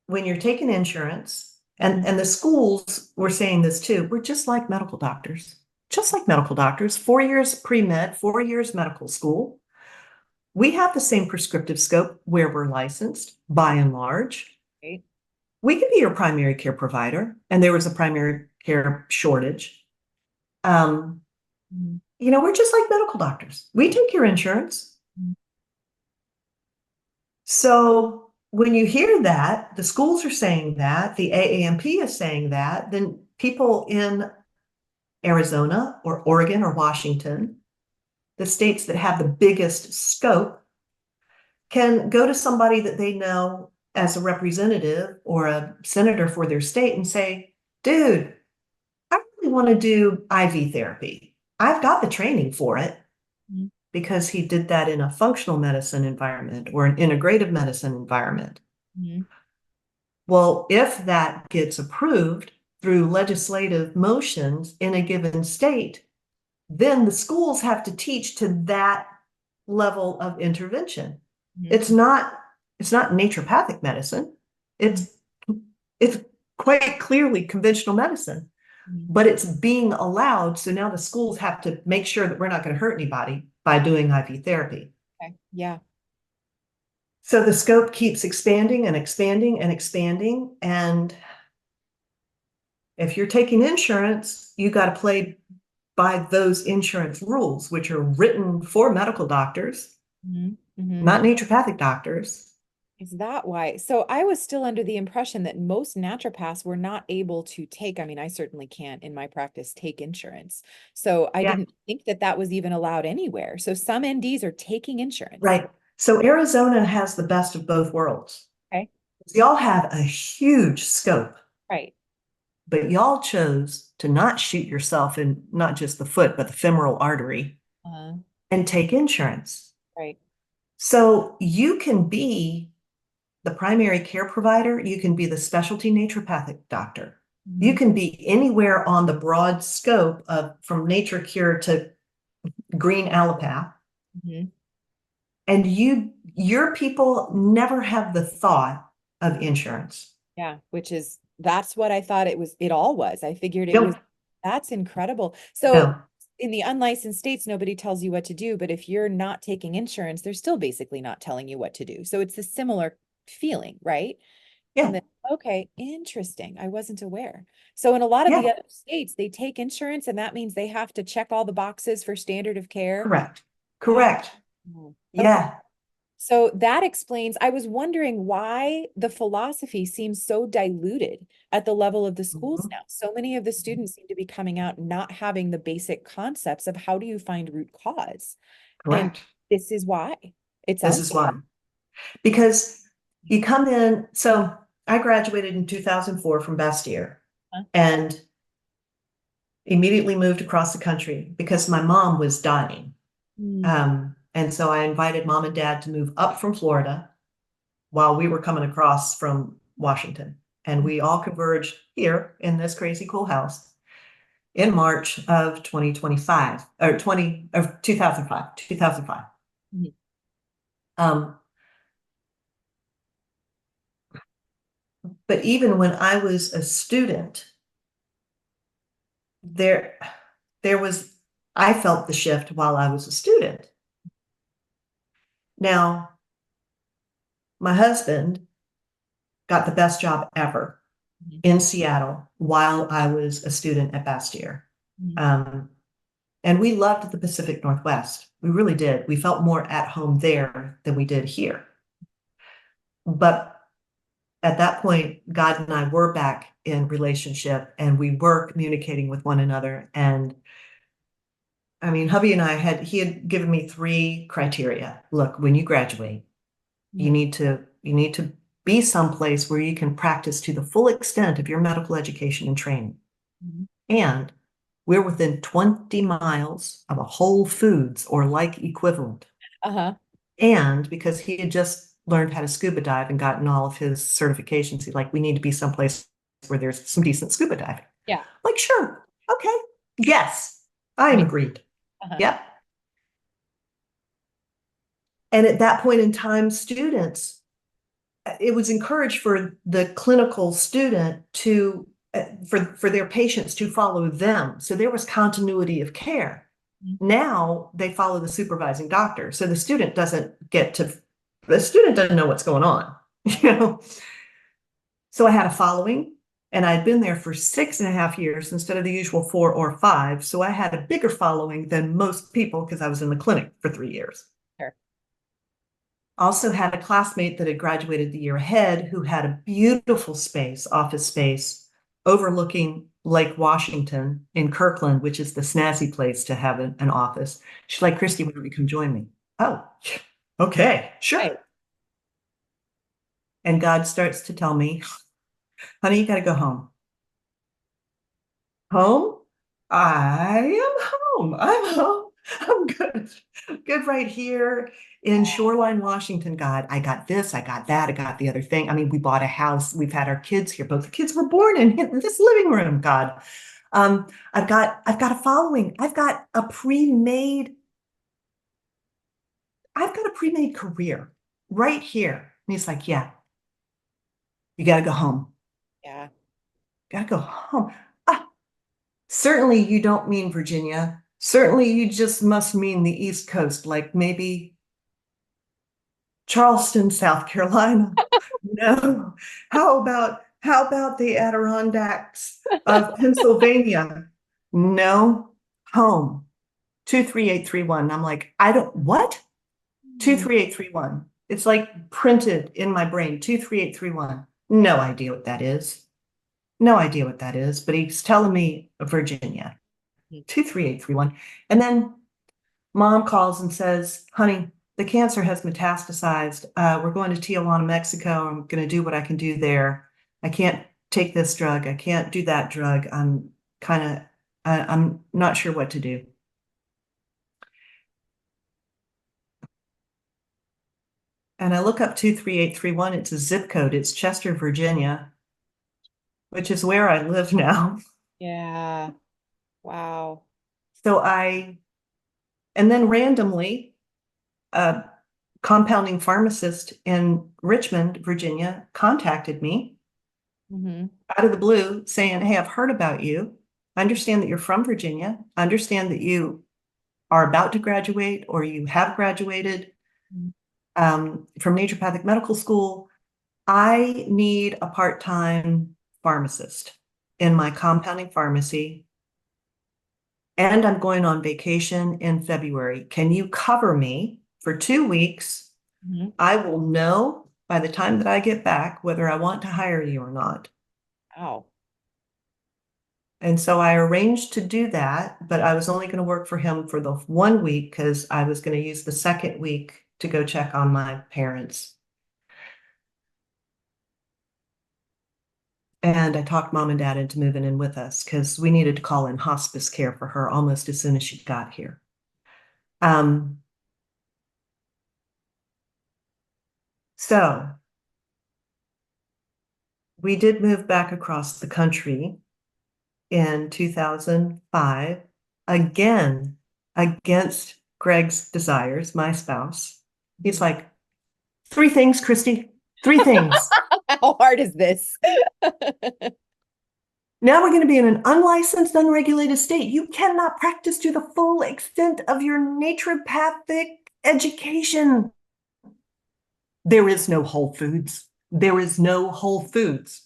when you're taking insurance, and the schools were saying this too, we're just like medical doctors, 4 years pre-med, 4 years medical school. We have the same prescriptive scope where we're licensed by and large. Right. We can be your primary care provider, and there was a primary care shortage. Um, Mhm. we're just like medical doctors. We take your insurance. Mhm. So when you hear that, the schools are saying that, the AAMP is saying that, then people in Arizona or Oregon or Washington, the states that have the biggest scope, can go to somebody that they know as a representative or a senator for their state and say, dude, I really want to do IV therapy. I've got the training for it Mhm. because he did that in a functional medicine environment or an integrative medicine environment. Mhm. Well, if that gets approved through legislative motions in a given state, then the schools have to teach to that level of intervention. It's Mhm. not it's not naturopathic medicine. Mhm. It's quite clearly conventional medicine, Mhm. but it's being allowed. So now the schools have to make sure that we're not going to hurt anybody by doing IV therapy. Okay. Yeah. So the scope keeps expanding and expanding and expanding. And if you're taking insurance, you got to play by those insurance rules, which are written for medical doctors, Mhm. Mhm. not naturopathic doctors. Is that why? So I was still under the impression that most naturopaths were not able to take, I mean, I certainly can't in my practice take insurance. So I Yeah, didn't think that that was even allowed anywhere. So some NDs are taking insurance. right. So Arizona has the best of both worlds. Okay. Y'all have a huge scope, Right. but y'all chose to not shoot yourself in not just the foot, but the femoral artery Uh, and take insurance. right. So you can be the primary care provider, you can be the specialty naturopathic doctor. You Mhm. can be anywhere on the broad scope of from nature cure to green allopath. Mhm. And your people never have the thought of insurance. Yeah, which is that's what I thought it all was. I figured it was Nope. that's incredible. So No. in the unlicensed states, nobody tells you what to do, but if you're not taking insurance, they're still basically not telling you what to do. So it's a similar feeling, right? And Yeah. then, okay, interesting. I wasn't aware. So in a lot of the Yeah. other states, they take insurance, and that means they have to check all the boxes for standard of care. Correct. Wow. Correct. Okay. Yeah. So that explains, I was wondering why the philosophy seems so diluted at the level of the schools Mhm. now. So many of the students seem to be coming out not having the basic concepts of how do you find root cause. And Correct. this is why. It This sounds is like why. Because you come in, so I graduated in 2004 from Bastyr it. and immediately moved across the country because my mom was dying. Mm. And so I invited mom and dad to move up from Florida while we were coming across from Washington. And we all converged here in this crazy cool house in March of 2025 or 20 of 2005. Mhm. Um, but even when I was a student, there there was I felt the shift while I was a student. Now, my husband got the best job ever Mhm. in Seattle while I was a student at Bastyr. Mhm. Um, and we loved the Pacific Northwest. We really did. We felt more at home there than we did here. But at that point, God and I were back in relationship and we were communicating with one another. And I mean, hubby and he had given me three criteria. Look, when you graduate, you Mhm. need to be someplace where you can practice to the full extent of your medical education and training. Mhm. And we're within 20 miles of a Whole Foods or like equivalent. Uh-huh. And because he had just learned how to scuba dive and gotten all of his certifications, he's like, we need to be someplace where there's some decent scuba diving. Yeah. Like, sure, okay, yes, I am Right. agreed. Uh-huh. Yep. And at that point in time, students, it was encouraged for the clinical student to, for their patients to follow them. So there was continuity of care. Mhm. Now they follow the supervising doctor. So the student doesn't know what's going on, you know? So I had a following and I'd been there for 6.5 years instead of the usual 4 or 5. So I had a bigger following than most people because I was in the clinic for 3 years. Sure. Also had a classmate that had graduated the year ahead who had a beautiful office space, overlooking Lake Washington in Kirkland, which is the snazzy place to have an office. She's like, Christie, why don't you come join me? Oh, okay, sure. Right. And God starts to tell me, honey, you got to go home. Home? I am home. I'm home. I'm good. Good right here in Shoreline, Washington. God, I got this, I got that, I got the other thing. I mean, we bought a house. We've had our kids here. Both the kids were born in this living room. God, I've got a following. I've got a pre-made career right here. And he's like, yeah, you got to go home. Yeah. Got to go home. Ah, certainly you don't mean Virginia. Certainly you just must mean the East Coast, like maybe Charleston, South Carolina. No. How about the Adirondacks of Pennsylvania? No. Home. 23831. I'm like, I don't what? Mm. 23831. It's like printed in my brain. 23831. No idea what that is. No idea what that is, but he's telling me Virginia. 23831. And then mom calls and says, honey, the cancer has metastasized. We're going to Tijuana, Mexico. I'm going to do what I can do there. I can't take this drug. I can't do that drug. I'm not sure what to do. And I look up 23831. It's a zip code. It's Chester, Virginia, which is where I live now. Yeah. Wow. So and then randomly, a compounding pharmacist in Richmond, Virginia, contacted me Hmm. out of the blue saying, hey, I've heard about you. I understand that you're from Virginia. I understand that you are about to graduate or you have graduated from Naturopathic Medical School. I need a part-time pharmacist in my compounding pharmacy, and I'm going on vacation in February. Can you cover me for 2 weeks? Hmm. I will know by the time that I get back whether I want to hire you or not. Wow. And so I arranged to do that, but I was only going to work for him for the 1 week because I was going to use the second week to go check on my parents. And I talked mom and dad into moving in with us because we needed to call in hospice care for her almost as soon as she got here. So we did move back across the country in 2005, again, against Greg's desires, my spouse. He's like, 3 things, Christie, 3 things. How hard is this? Now we're going to be in an unlicensed, unregulated state. You cannot practice to the full extent of your naturopathic education. There is no Whole Foods. There is no Whole Foods.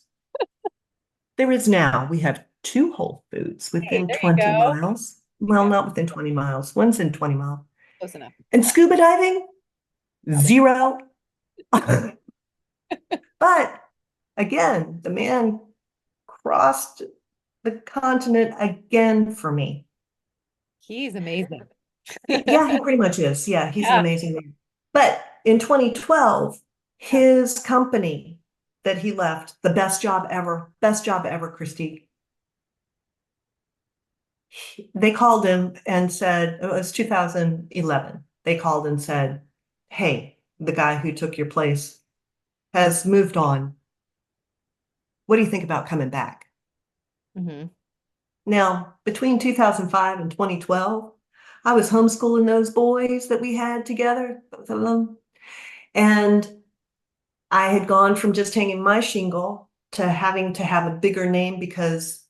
There is now. We have 2 Whole Foods within There you 20 go. miles. Well, not within 20 miles. One's in 20 miles. Close enough. And scuba diving, 0. But again, the man crossed the continent again for me. He's amazing. Yeah, he pretty much is. Yeah, he's an Yeah. amazing man. But in 2012, his company that he left, the best job ever, Christie. They called him and said, it was 2011. They called and said, hey, the guy who took your place has moved on. What do you think about coming back? Mm-hmm. Now, between 2005 and 2012, I was homeschooling those boys that we had together, both of them. And I had gone from just hanging my shingle to having to have a bigger name because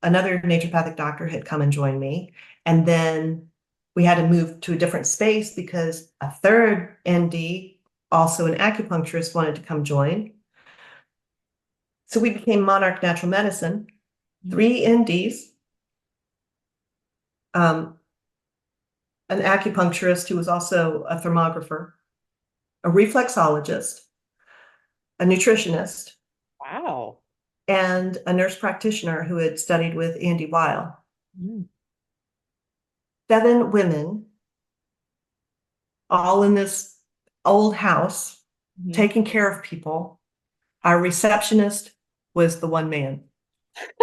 another naturopathic doctor had come and joined me. And then we had to move to a different space because a third ND, also an acupuncturist, wanted to come join. So we became Monarch Natural Medicine, 3 NDs, an acupuncturist who was also a thermographer, a reflexologist, a nutritionist, Wow. and a nurse practitioner who had studied with Andy Weil. Mm. 7 women, all in this old house, taking care of people. Our receptionist was the one man.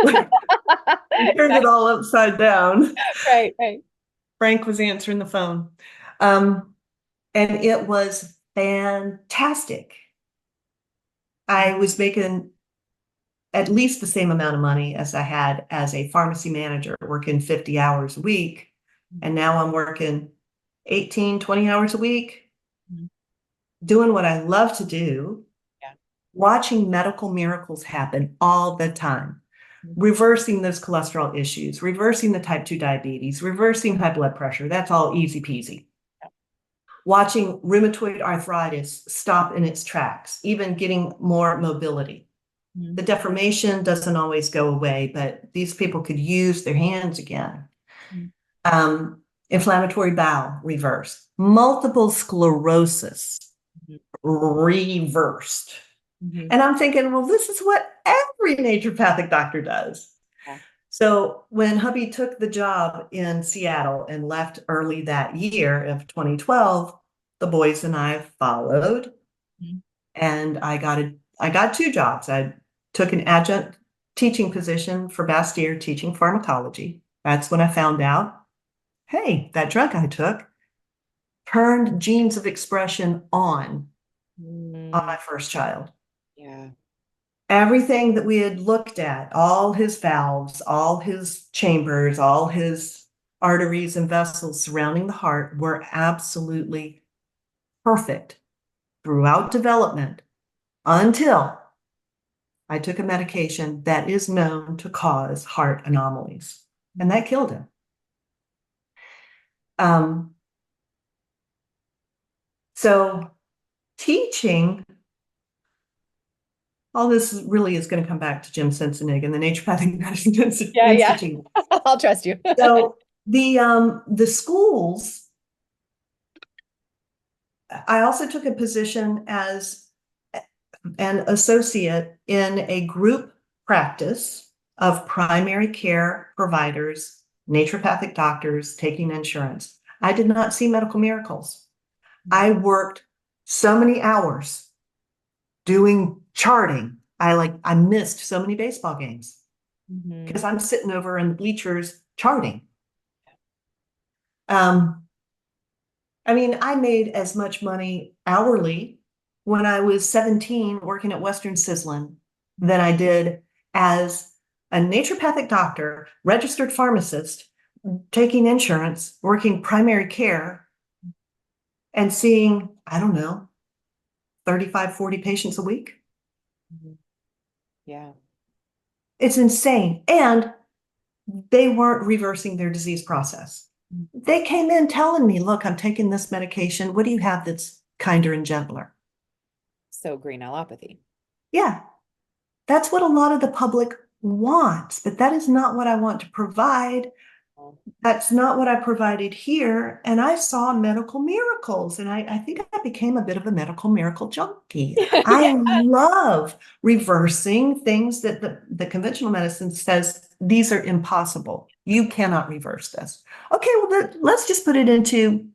We turned it all upside down. Right, right. Frank was answering the phone. And it was fantastic. I was making at least the same amount of money as I had as a pharmacy manager, working 50 hours a week. And now I'm working 18, 20 hours a week, doing what I love to do, watching medical miracles happen all the time, reversing those cholesterol issues, reversing the type 2 diabetes, reversing high blood pressure. That's all easy peasy. Watching rheumatoid arthritis stop in its tracks, even getting more mobility. The deformation doesn't always go away, but these people could use their hands again. Inflammatory bowel reversed. Multiple sclerosis reversed. And I'm thinking, well, this is what every naturopathic doctor does. So when hubby took the job in Seattle and left early that year of 2012, the boys and I followed. And I got 2 jobs. I took an adjunct teaching position for Bastyr teaching pharmacology. That's when I found out, hey, that drug I took turned genes of expression on my first child. Yeah. Everything that we had looked at, all his valves, all his chambers, all his arteries and vessels surrounding the heart were absolutely perfect throughout development until I took a medication that is known to cause heart anomalies, and that killed him. So teaching, all this really is going to come back to Jim Sensenig and the Naturopathic Medicine Institute. Yeah. I'll trust you. So the schools, I also took a position as an associate in a group practice of primary care providers, naturopathic doctors taking insurance. I did not see medical miracles. I worked so many hours doing charting. I missed so many baseball games Mhm. because I'm sitting over in the bleachers charting. Um, I mean, I made as much money hourly when I was 17 working at Western Sizzlin than I did as a naturopathic doctor, registered pharmacist, taking insurance, working primary care, and seeing, I don't know, 35, 40 patients a week. Mhm. Yeah. It's insane. And they weren't reversing their disease process. They came in telling me, look, I'm taking this medication. What do you have that's kinder and gentler? So green allopathy. Yeah, that's what a lot of the public wants, but that is not what I want to provide. Oh. That's not what I provided here. And I saw medical miracles. And I think I became a bit of a medical miracle junkie. I Yeah. love reversing things that the conventional medicine says these are impossible. You cannot reverse this. Okay, well, let's just put it into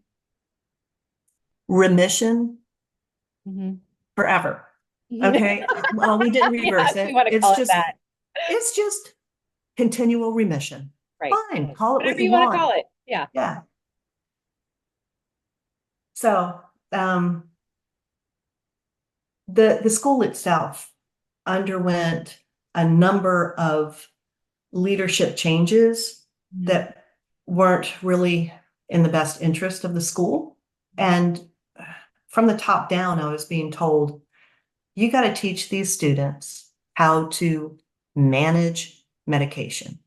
remission Mhm. forever. Okay. Well, we didn't Yeah, reverse if we it. want to call it that. It's just continual remission. Right. Fine, call it what Whatever you you want to want. call it. Yeah. Yeah. So the school itself underwent a number of leadership changes Mhm. that weren't really in the best interest of the school. And from the top down, I was being told, you got to teach these students how to manage medication.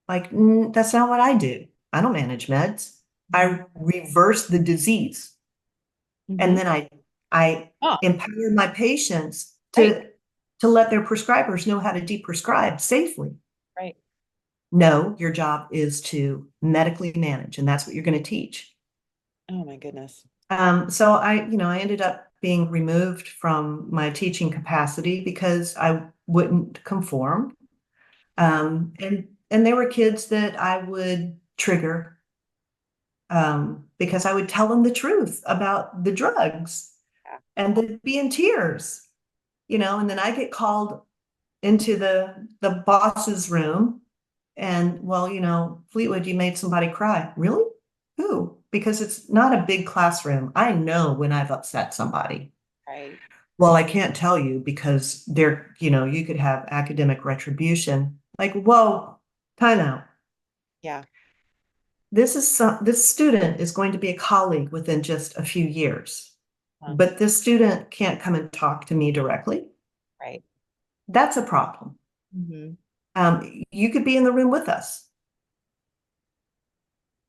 Like, that's not what I do. I don't manage meds. Mhm. I reverse the disease. And Mhm. then I Oh, empower my patients right. to let their prescribers know how to deprescribe safely. Right. No, your job is to medically manage, and that's what you're going to teach. Oh my goodness. So I ended up being removed from my teaching capacity because I wouldn't conform. And they were kids that I would trigger because I would tell them the truth about the drugs, Yeah. and they'd be in tears, and then I get called into the boss's room and, well, Fleetwood, you made somebody cry. Really? Who? Because it's not a big classroom. I know when I've upset somebody. Right. Well, I can't tell you because you could have academic retribution. Like, whoa, time out. Yeah. This student is going to be a colleague within just a few years, Huh. but this student can't come and talk to me directly. Right. That's a problem. Mhm. You could be in the room with us.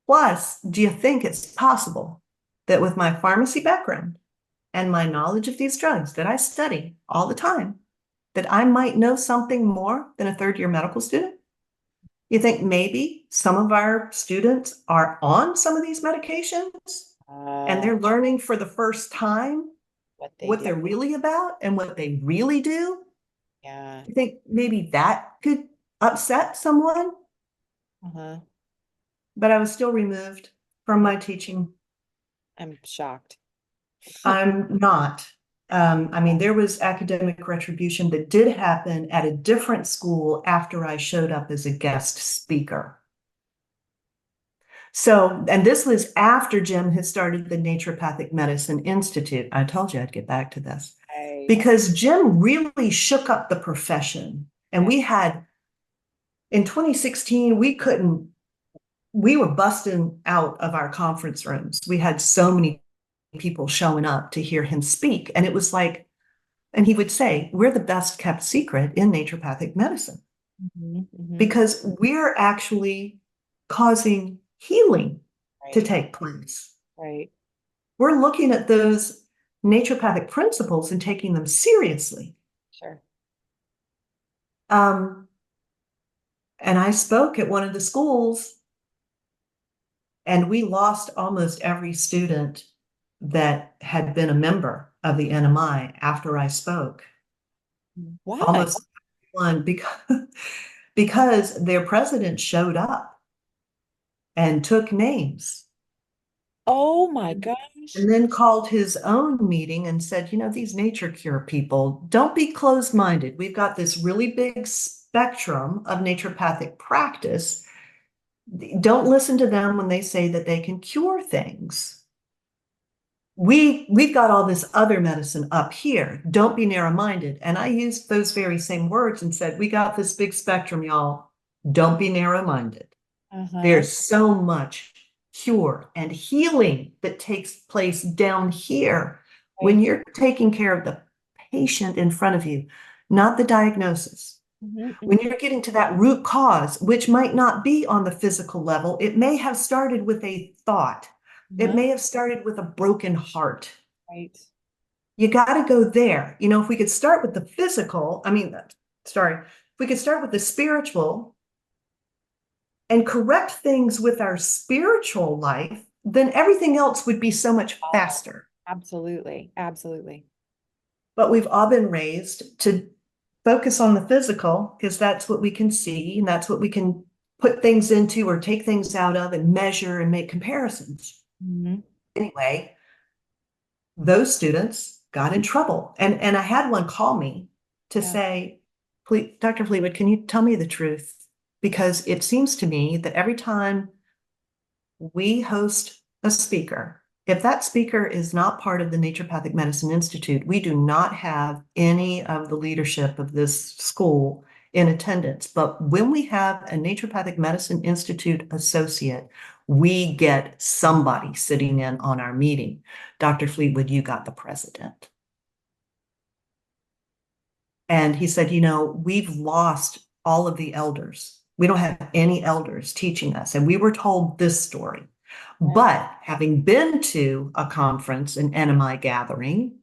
Plus, do you think it's possible that with my pharmacy background and my knowledge of these drugs that I study all the time, that I might know something more than a third year medical student? You think maybe some of our students are on some of these medications and Uh, they're learning for the first time what they what do. they're really about and what they really do? Yeah. You think maybe that could upset someone? Uh-huh. But I was still removed from Yeah. my teaching. I'm shocked. I'm not. I mean, there was academic retribution that did happen at a different school after I showed up as a guest speaker. So, and this was after Jim had started the Naturopathic Medicine Institute. I told you I'd get back to this I, because Jim really shook up the profession. And yeah. we had, in 2016, we were busting out of our conference rooms. We had so many people showing up to hear him speak. And it was like, and he would say, we're the best kept secret in naturopathic medicine Mhm. Mhm. because we're actually causing healing to Right. take place. Right. We're looking at those naturopathic principles and taking them seriously. Sure. Um, and I spoke at one of the schools, and we lost almost every student that had been a member of the NMI after I spoke. Why? Almost one because their president showed up and took names Oh my gosh. And then called his own meeting and said, these nature cure people, don't be closed-minded. We've got this really big spectrum of naturopathic practice. Don't listen to them when they say that they can cure things. We've got all this other medicine up here. Don't be narrow-minded. And I used those very same words and said, we got this big spectrum, y'all. Don't be narrow-minded. Uh-huh. There's so much cure and healing that takes place down here when Right. you're taking care of the patient in front of you, not the diagnosis. Mhm. When you're getting to that root cause, which might not be on the physical level, it may have started with a thought. It Uh-huh. may have started with a broken heart. Right. You got to go there. If we could start with the physical, if we could start with the spiritual and correct things with our spiritual life, then everything else would be so much Oh, faster. absolutely. Absolutely. But we've all been raised to focus on the physical because that's what we can see and that's what we can put things into or take things out of and measure and make comparisons. Mhm. Anyway, those students got in trouble. And I had one call me to Yeah. say, please, Dr. Fleetwood, can you tell me the truth? Because it seems to me that every time we host a speaker, if that speaker is not part of the Naturopathic Medicine Institute, we do not have any of the leadership of this school in attendance. But when we have a Naturopathic Medicine Institute associate, we get somebody sitting in on our meeting. Dr. Fleetwood, you got the president. And he said, we've lost all of the elders. We don't have any elders teaching us. And we were told this story. Yeah. But having been to a conference, an NMI gathering,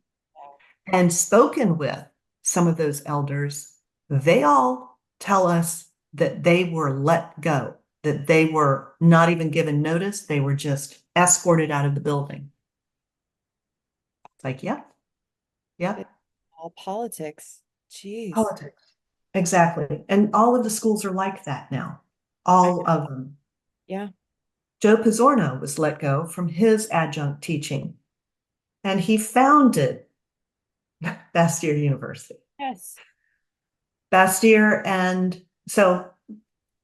and spoken with some of those elders, they all tell us that they were let go, that they were not even given notice. They were just escorted out of the building. It's like, yeah, yeah, It's all politics. Jeez. politics. Exactly. And all of the schools are like that now. I, All of them. yeah. Joe Pizzorno was let go from his adjunct teaching, and he founded Bastyr University. Yes. Bastyr, and so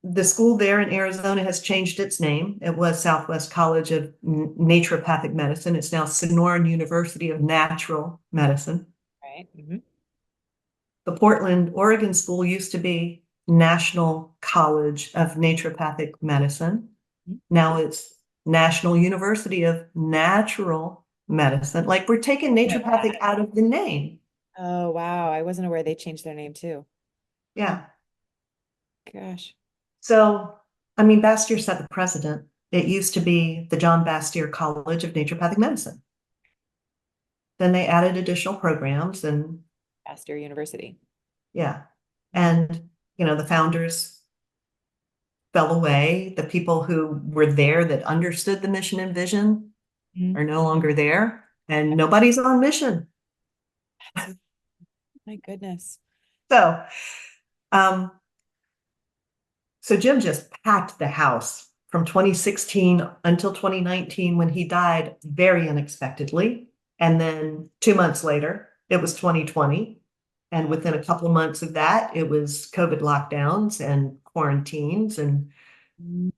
the school there in Arizona has changed its name. It was Southwest College of Naturopathic Medicine. It's now Sonoran University of Natural Medicine. Right. Hmm. The Portland, Oregon school used to be National College of Naturopathic Medicine. Now it's National University of Natural Medicine. Like we're taking naturopathic out of the name. Oh, wow. I wasn't aware they changed their name too. Yeah. Gosh. So, Bastyr set the precedent. It used to be the John Bastyr College of Naturopathic Medicine. Then they added additional programs and Astor University. yeah. Mhm. And, the founders fell away. The people who were there that understood the mission and vision Mhm. are no longer there. And nobody's on mission. That's, my goodness. So, um, so Jim just packed the house from 2016 until 2019 when he died very unexpectedly. And then 2 months later, it was 2020. And Wow. within a couple of months of that, it was COVID lockdowns and quarantines Mhm.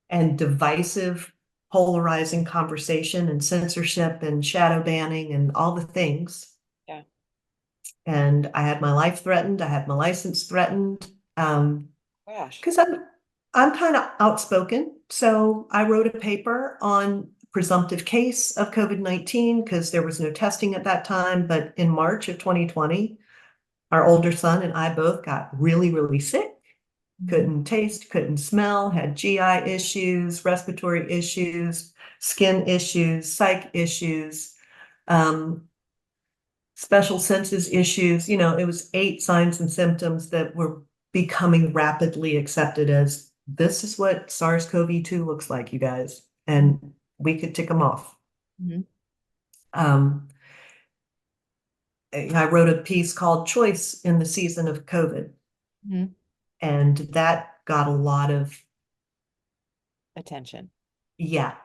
and divisive, polarizing conversation and censorship and shadow banning and all the things. Yeah. And I had my life threatened. I had my license threatened. Gosh. Because I'm kind of outspoken. So I wrote a paper on presumptive case of COVID-19 because there was no testing at that time. But in March of 2020, our older son and I both got really, really sick. Mhm. Couldn't taste, couldn't smell, had GI issues, respiratory issues, skin issues, psych issues, um, special senses issues. It was 8 signs and symptoms that were becoming rapidly accepted as this is what SARS-CoV-2 looks like, you guys. Mhm. And we could tick them off. Mhm. Um, I wrote a piece called Choice in the Season of COVID, Mhm. and that got a lot of, Attention. yeah.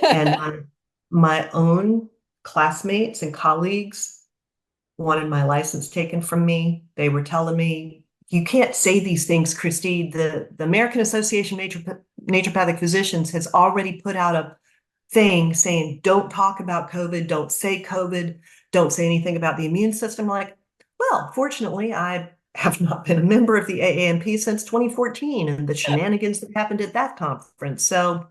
And my own classmates and colleagues wanted my license taken from me. They were telling me, you can't say these things, Christie. The American Association of Naturopathic Physicians has already put out a thing saying, don't talk about COVID, don't say COVID, don't say anything about the immune system. Like, well, fortunately, I have not been a member of the AANP since 2014 and the shenanigans that happened at that conference. So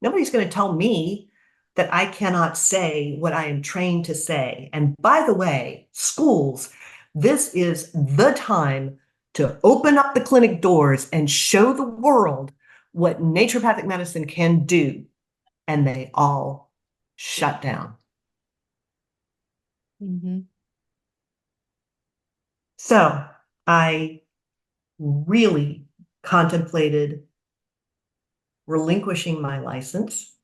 nobody's going to tell me that I cannot say what I am trained to say. And by the way, schools, this is the time to open up the clinic doors and show the world what naturopathic medicine can do. And they all shut down. Mm-hmm. So I really contemplated relinquishing my license.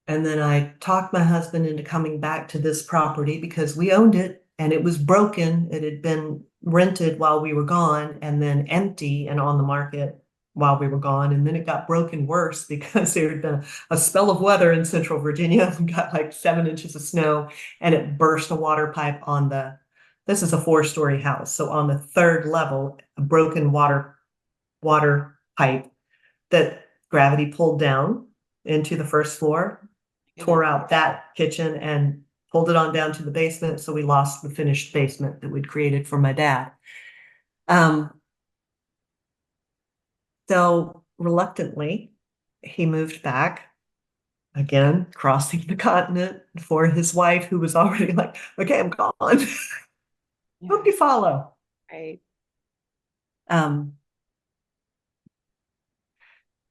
And then I talked my husband into coming back to this property because we owned it and it was broken. It had been rented while we were gone and then empty and on the market while we were gone. And then it got broken worse because there had been a spell of weather in central Virginia. We got like 7 inches of snow and it burst a water pipe on this is a 4-story house. So on the 3rd level, a broken water pipe that gravity pulled down into the 1st floor, tore out that kitchen and pulled it on down to the basement. So we lost the finished basement that we'd created for my dad. So reluctantly, he moved back again, crossing the continent for his wife, who was already like, okay, I'm gone. Hope you follow. Right.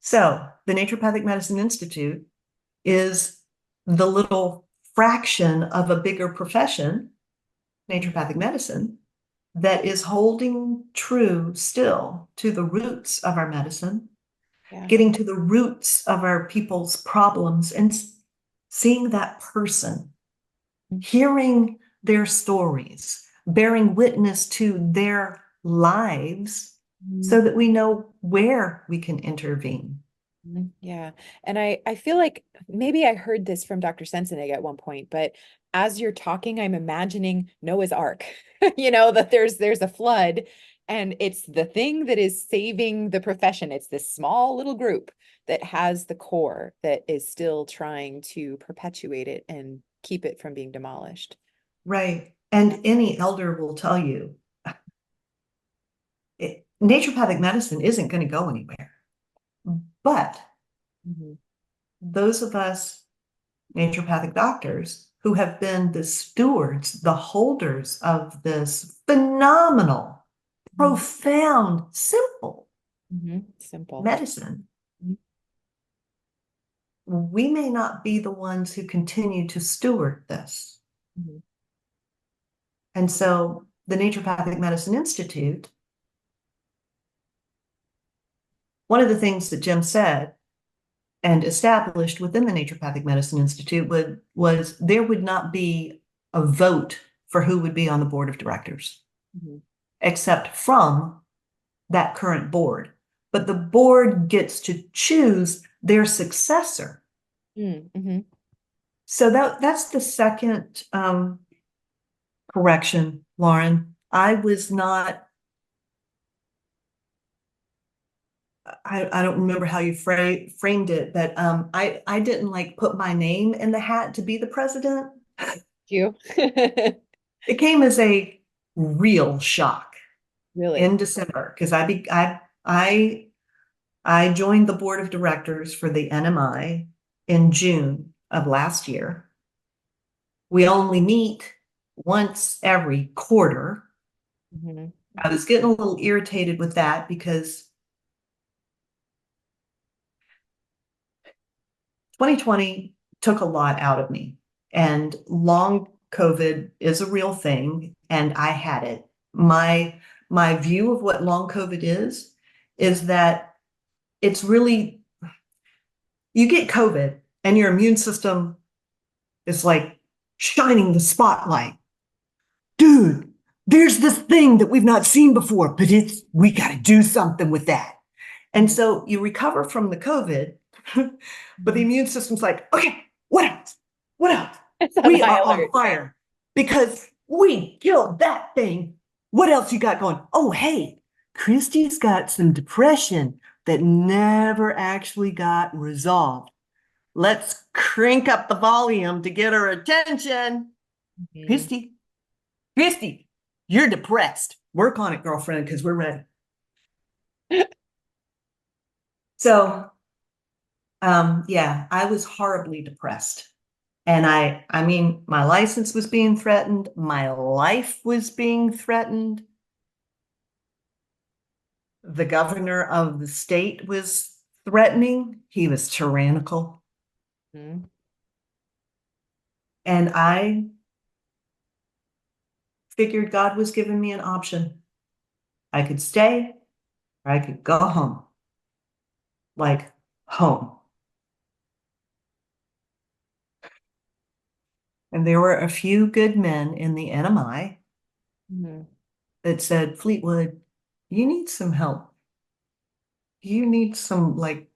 So the Naturopathic Medicine Institute is the little fraction of a bigger profession, naturopathic medicine, that is holding true still to the roots of our medicine, getting to the roots of our people's problems and seeing that person, hearing their stories, bearing witness to their lives so that we know where we can intervene. Yeah. And I feel like maybe I heard this from Dr. Sensenig at one point, but as you're talking, I'm imagining Noah's Ark, that there's a flood and it's the thing that is saving the profession. It's this small little group that has the core that is still trying to perpetuate it and keep it from being demolished. Right. And any elder will tell you, naturopathic medicine isn't going to go anywhere. But those of us naturopathic doctors who have been the stewards, the holders of this phenomenal, profound, simple medicine, we may not be the ones who continue to steward this. And so the Naturopathic Medicine Institute, one of the things that Jim said and established within the Naturopathic Medicine Institute was there would not be a vote for who would be on the board of directors, except from that current board. But the board gets to choose their successor. So that's the second correction, Lauren. I was not, I don't remember how you framed it, but I didn't like put my name in the hat to be the president. You? It came as a real shock. Really? In December, because I joined the board of directors for the NMI in June of last year. We only meet once every quarter. I was getting a little irritated with that because 2020 took a lot out of me, and long COVID is a real thing, and I had it. My view of what long COVID is that it's really, you get COVID and your immune system is like shining the spotlight. Dude, there's this thing that we've not seen before, but we got to do something with that. And so you recover from the COVID, but the immune system's like, okay, what else? What else? It's on We high are alert. on fire because we killed that thing. What else you got going? Oh, hey, Christie's got some depression that never actually got resolved. Let's crank up the volume to get her attention. Christie, Christie, you're depressed. Work on it, girlfriend, because we're ready. So, yeah, I was horribly depressed. And I mean, my license was being threatened. My life was being threatened. The governor of the state was threatening. He was tyrannical. Mhm. And I figured God was giving me an option. I could stay or I could go home. Like home. And there were a few good men in the NMI that said, Fleetwood, you need some help. You need some like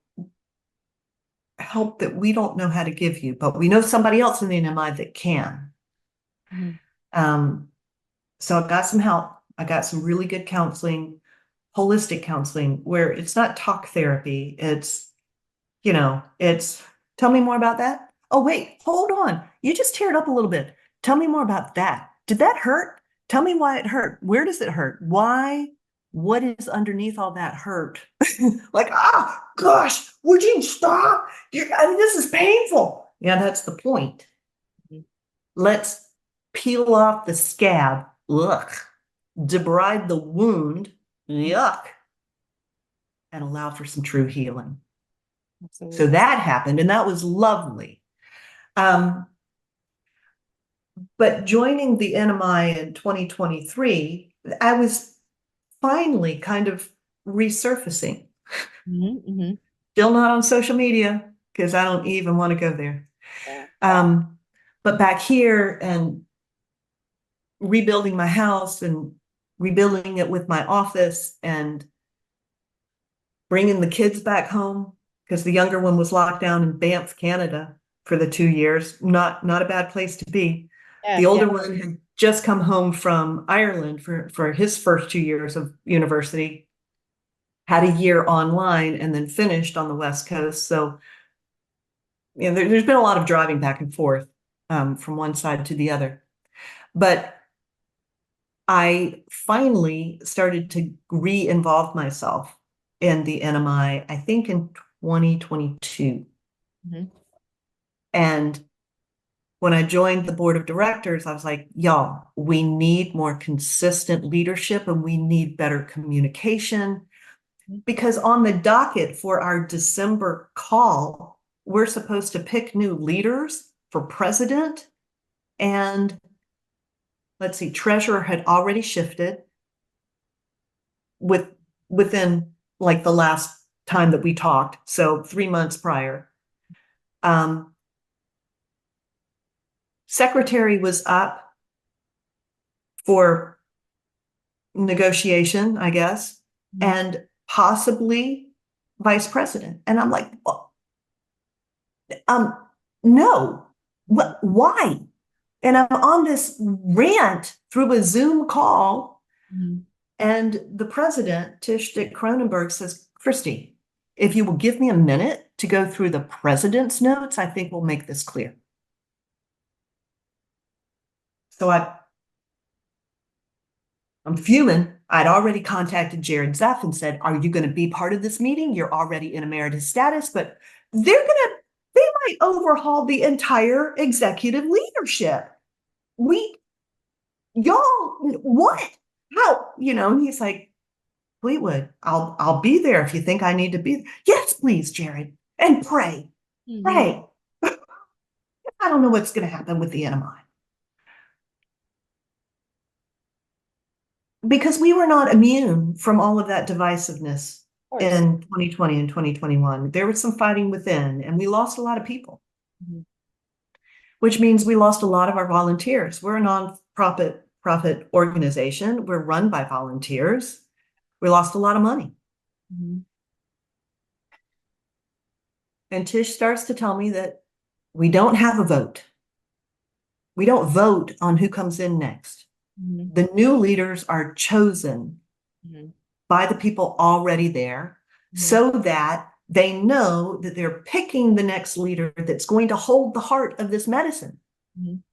help that we don't know how to give you, but we know somebody else in the NMI that can. Um, so I got some help. I got some really good counseling, holistic counseling, where it's not talk therapy. It's, it's tell me more about that. Oh, wait, hold on. You just teared up a little bit. Tell me more about that. Did that hurt? Tell me why it hurt. Where does it hurt? Why? What is underneath all that hurt? Like, gosh, would you stop? I mean, this is painful. Yeah, that's the point. Let's peel off the scab. Ugh. Debride the wound. Yuck. And allow for some true healing. Absolutely. So that happened, and that was lovely. But joining the NMI in 2023, I was finally kind of resurfacing. Still not on social media because I don't even want to go there. Yeah. But back here and rebuilding my house and rebuilding it with my office and bringing the kids back home because the younger one was locked down in Banff, Canada for the 2 years. Not a bad place to be. The older one had just come home from Ireland for his first 2 years of university, had a year online and then finished on the West Coast. So, there's been a lot of driving back and forth from one side to the other. But I finally started to re-involve myself in the NMI, I think in 2022. And when I joined the board of directors, I was like, y'all, we need more consistent leadership and we need better communication. Because on the docket for our December call, we're supposed to pick new leaders for president. And let's see, treasurer had already shifted within like the last time that we talked. So 3 months prior. Secretary was up for negotiation, I guess, and possibly vice president. And I'm like, no, why? And I'm on this rant through a Zoom call. And the president, Tish Dick Cronenberg, says, Christie, if you will give me a minute to go through the president's notes, I think we'll make this clear. So I'm fuming. I'd already contacted Jared Zeff and said, are you going to be part of this meeting? You're already in emeritus status, but they might overhaul the entire executive leadership. Y'all, what? How? And he's like, Fleetwood, I'll be there if you think I need to be there. Yes, please, Jared. And pray. Pray. I don't know what's going to happen with the NMI. Because we were not immune from all of that divisiveness in 2020 and 2021. There was some fighting within, and we lost a lot of people, which means we lost a lot of our volunteers. We're a non-profit organization. We're run by volunteers. We lost a lot of money. And Tish starts to tell me that we don't have a vote. We don't vote on who comes in next. Mhm. The new leaders are chosen Mhm. by the people already there Mhm. so that they know that they're picking the next leader that's going to hold the heart of this medicine. Mhm.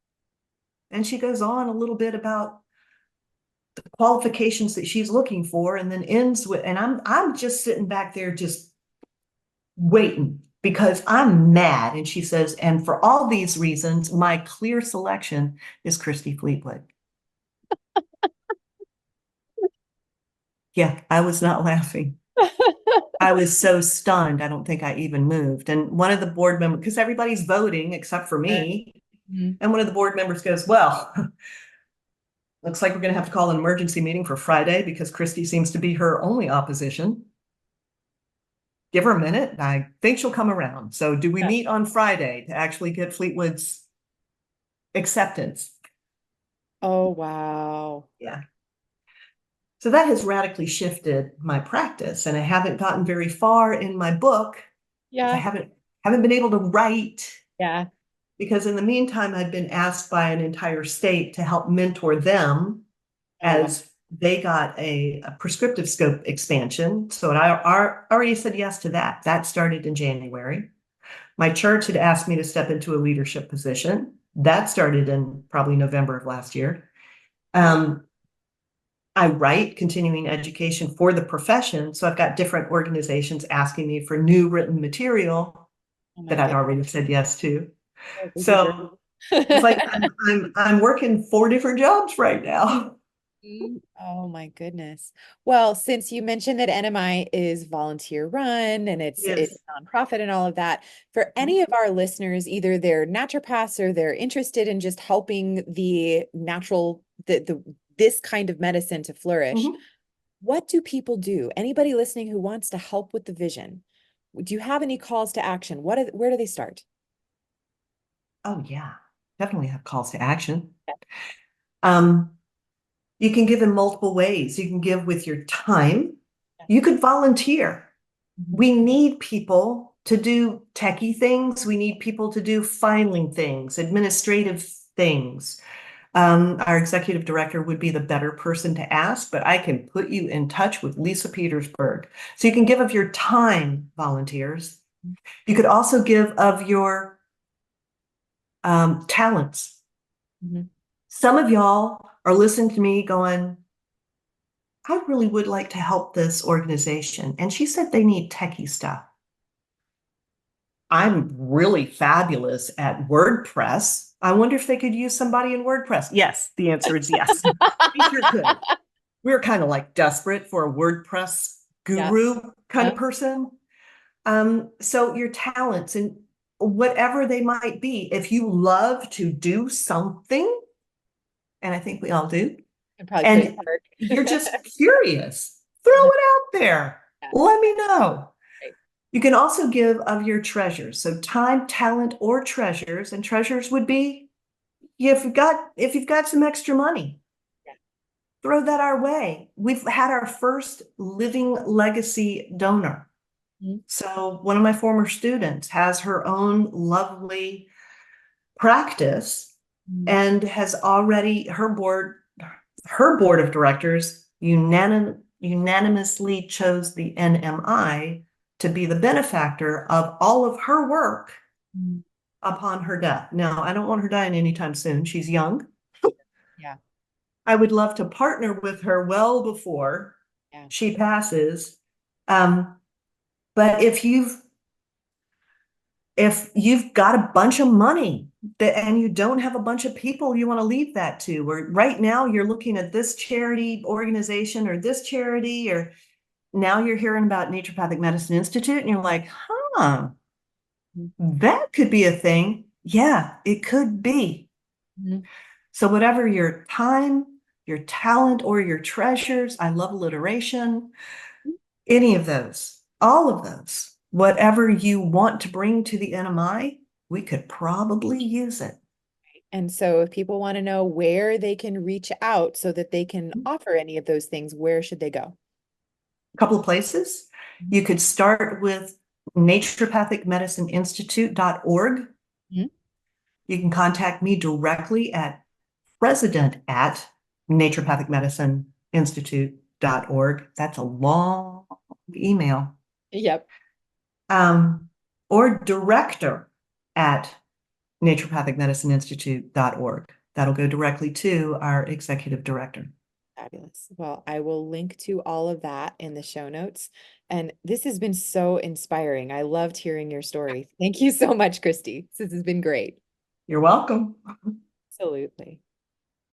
And she goes on a little bit about the qualifications that she's looking for, and then ends with, and I'm just sitting back there just waiting because I'm mad. And she says, and for all these reasons, my clear selection is Christie Fleetwood. Yeah, I was not laughing. I was so stunned. I don't think I even moved. And one of the board members, because everybody's voting except for me, Mhm. and one of the board members goes, well, looks like we're going to have to call an emergency meeting for Friday because Christie seems to be her only opposition. Give her a minute. I think she'll come around. So do we Yeah. meet on Friday to actually get Fleetwood's acceptance? Oh, wow. Yeah. So that has radically shifted my practice, and I haven't gotten very far in my book because I Yeah. haven't been able to write, Yeah. because in the meantime I've been asked by an entire state to help mentor them Oh, wow. as they got a prescriptive scope expansion. So I already said yes to that. That started in January. My church had asked me to step into a leadership position. That started in probably November of last year. Um, I write continuing education for the profession. So I've got different organizations asking me for new written material Oh my that I'd goodness. already said yes to. Oh, this is So it's like I'm working 4 different jobs right now. Oh my goodness. Well, since you mentioned that NMI is volunteer run and it's Yes. nonprofit and all of that, for any of our listeners, either they're naturopaths or they're interested in just helping the natural the this kind of medicine to flourish, Mhm. what do people do? Anybody listening who wants to help with the vision, do you have any calls to action? Where do they start? Oh yeah, definitely have calls to action. Yeah. Um, you can give in multiple ways. You can give with your time. Yeah. You could volunteer. Mhm. We need people to do techie things. We need people to do filing things, administrative things. Our executive director would be the better person to ask, but I can put you in touch with Lisa Petersburg. So you can give of your time, volunteers. You could also give of your talents. Mhm. Some of y'all are listening to me going, I really would like to help this organization. And she said they need techie stuff. I'm really fabulous at WordPress. I wonder if they could use somebody in WordPress. Yes, the answer is yes. We sure could. We were kind of like desperate for a WordPress Yeah. guru kind Yeah. of person. So your talents and whatever they might be, if you love to do something, and I think we all do, And probably put in and you're work. just curious, throw it out there. Yeah. Let me know. Right. You can also give of your treasures. So time, talent, or treasures. And treasures would be if you've got some extra money, Yeah. throw that our way. We've had our first living legacy donor. Mhm. So one of my former students has her own lovely practice Mhm. and has already her board of directors unanimously chose the NMI to be the benefactor of all of her work Mhm. upon her death. Now, I don't want her dying anytime soon. She's young. Yeah. I would love to partner with her well before Yeah. she passes. Um, but if you've got a bunch of money and you don't have a bunch of people you want to leave that to, or right now you're looking at this charity organization or this charity, or now you're hearing about Naturopathic Medicine Institute and you're like, huh, Mhm. that could be a thing. Yeah, it could be. Mhm. So whatever your time, your talent, or your treasures, I love alliteration, any of those, all of those, whatever you want to bring to the NMI, we could probably use it. And so if people want to know where they can reach out so that they can offer any of those things, where should they go? A couple of places. Mhm. You could start with Naturopathic Medicine Institute.org. Mhm. You can contact me directly at president at Naturopathic Medicine Institute.org. That's a long email. Yep. Um, or director at Naturopathic Medicine Institute.org. That'll go directly to our executive director. Fabulous. Well, I will link to all of that in the show notes. And this has been so inspiring. I loved hearing your story. Thank you so much, Christy. This has been great. You're welcome. Absolutely.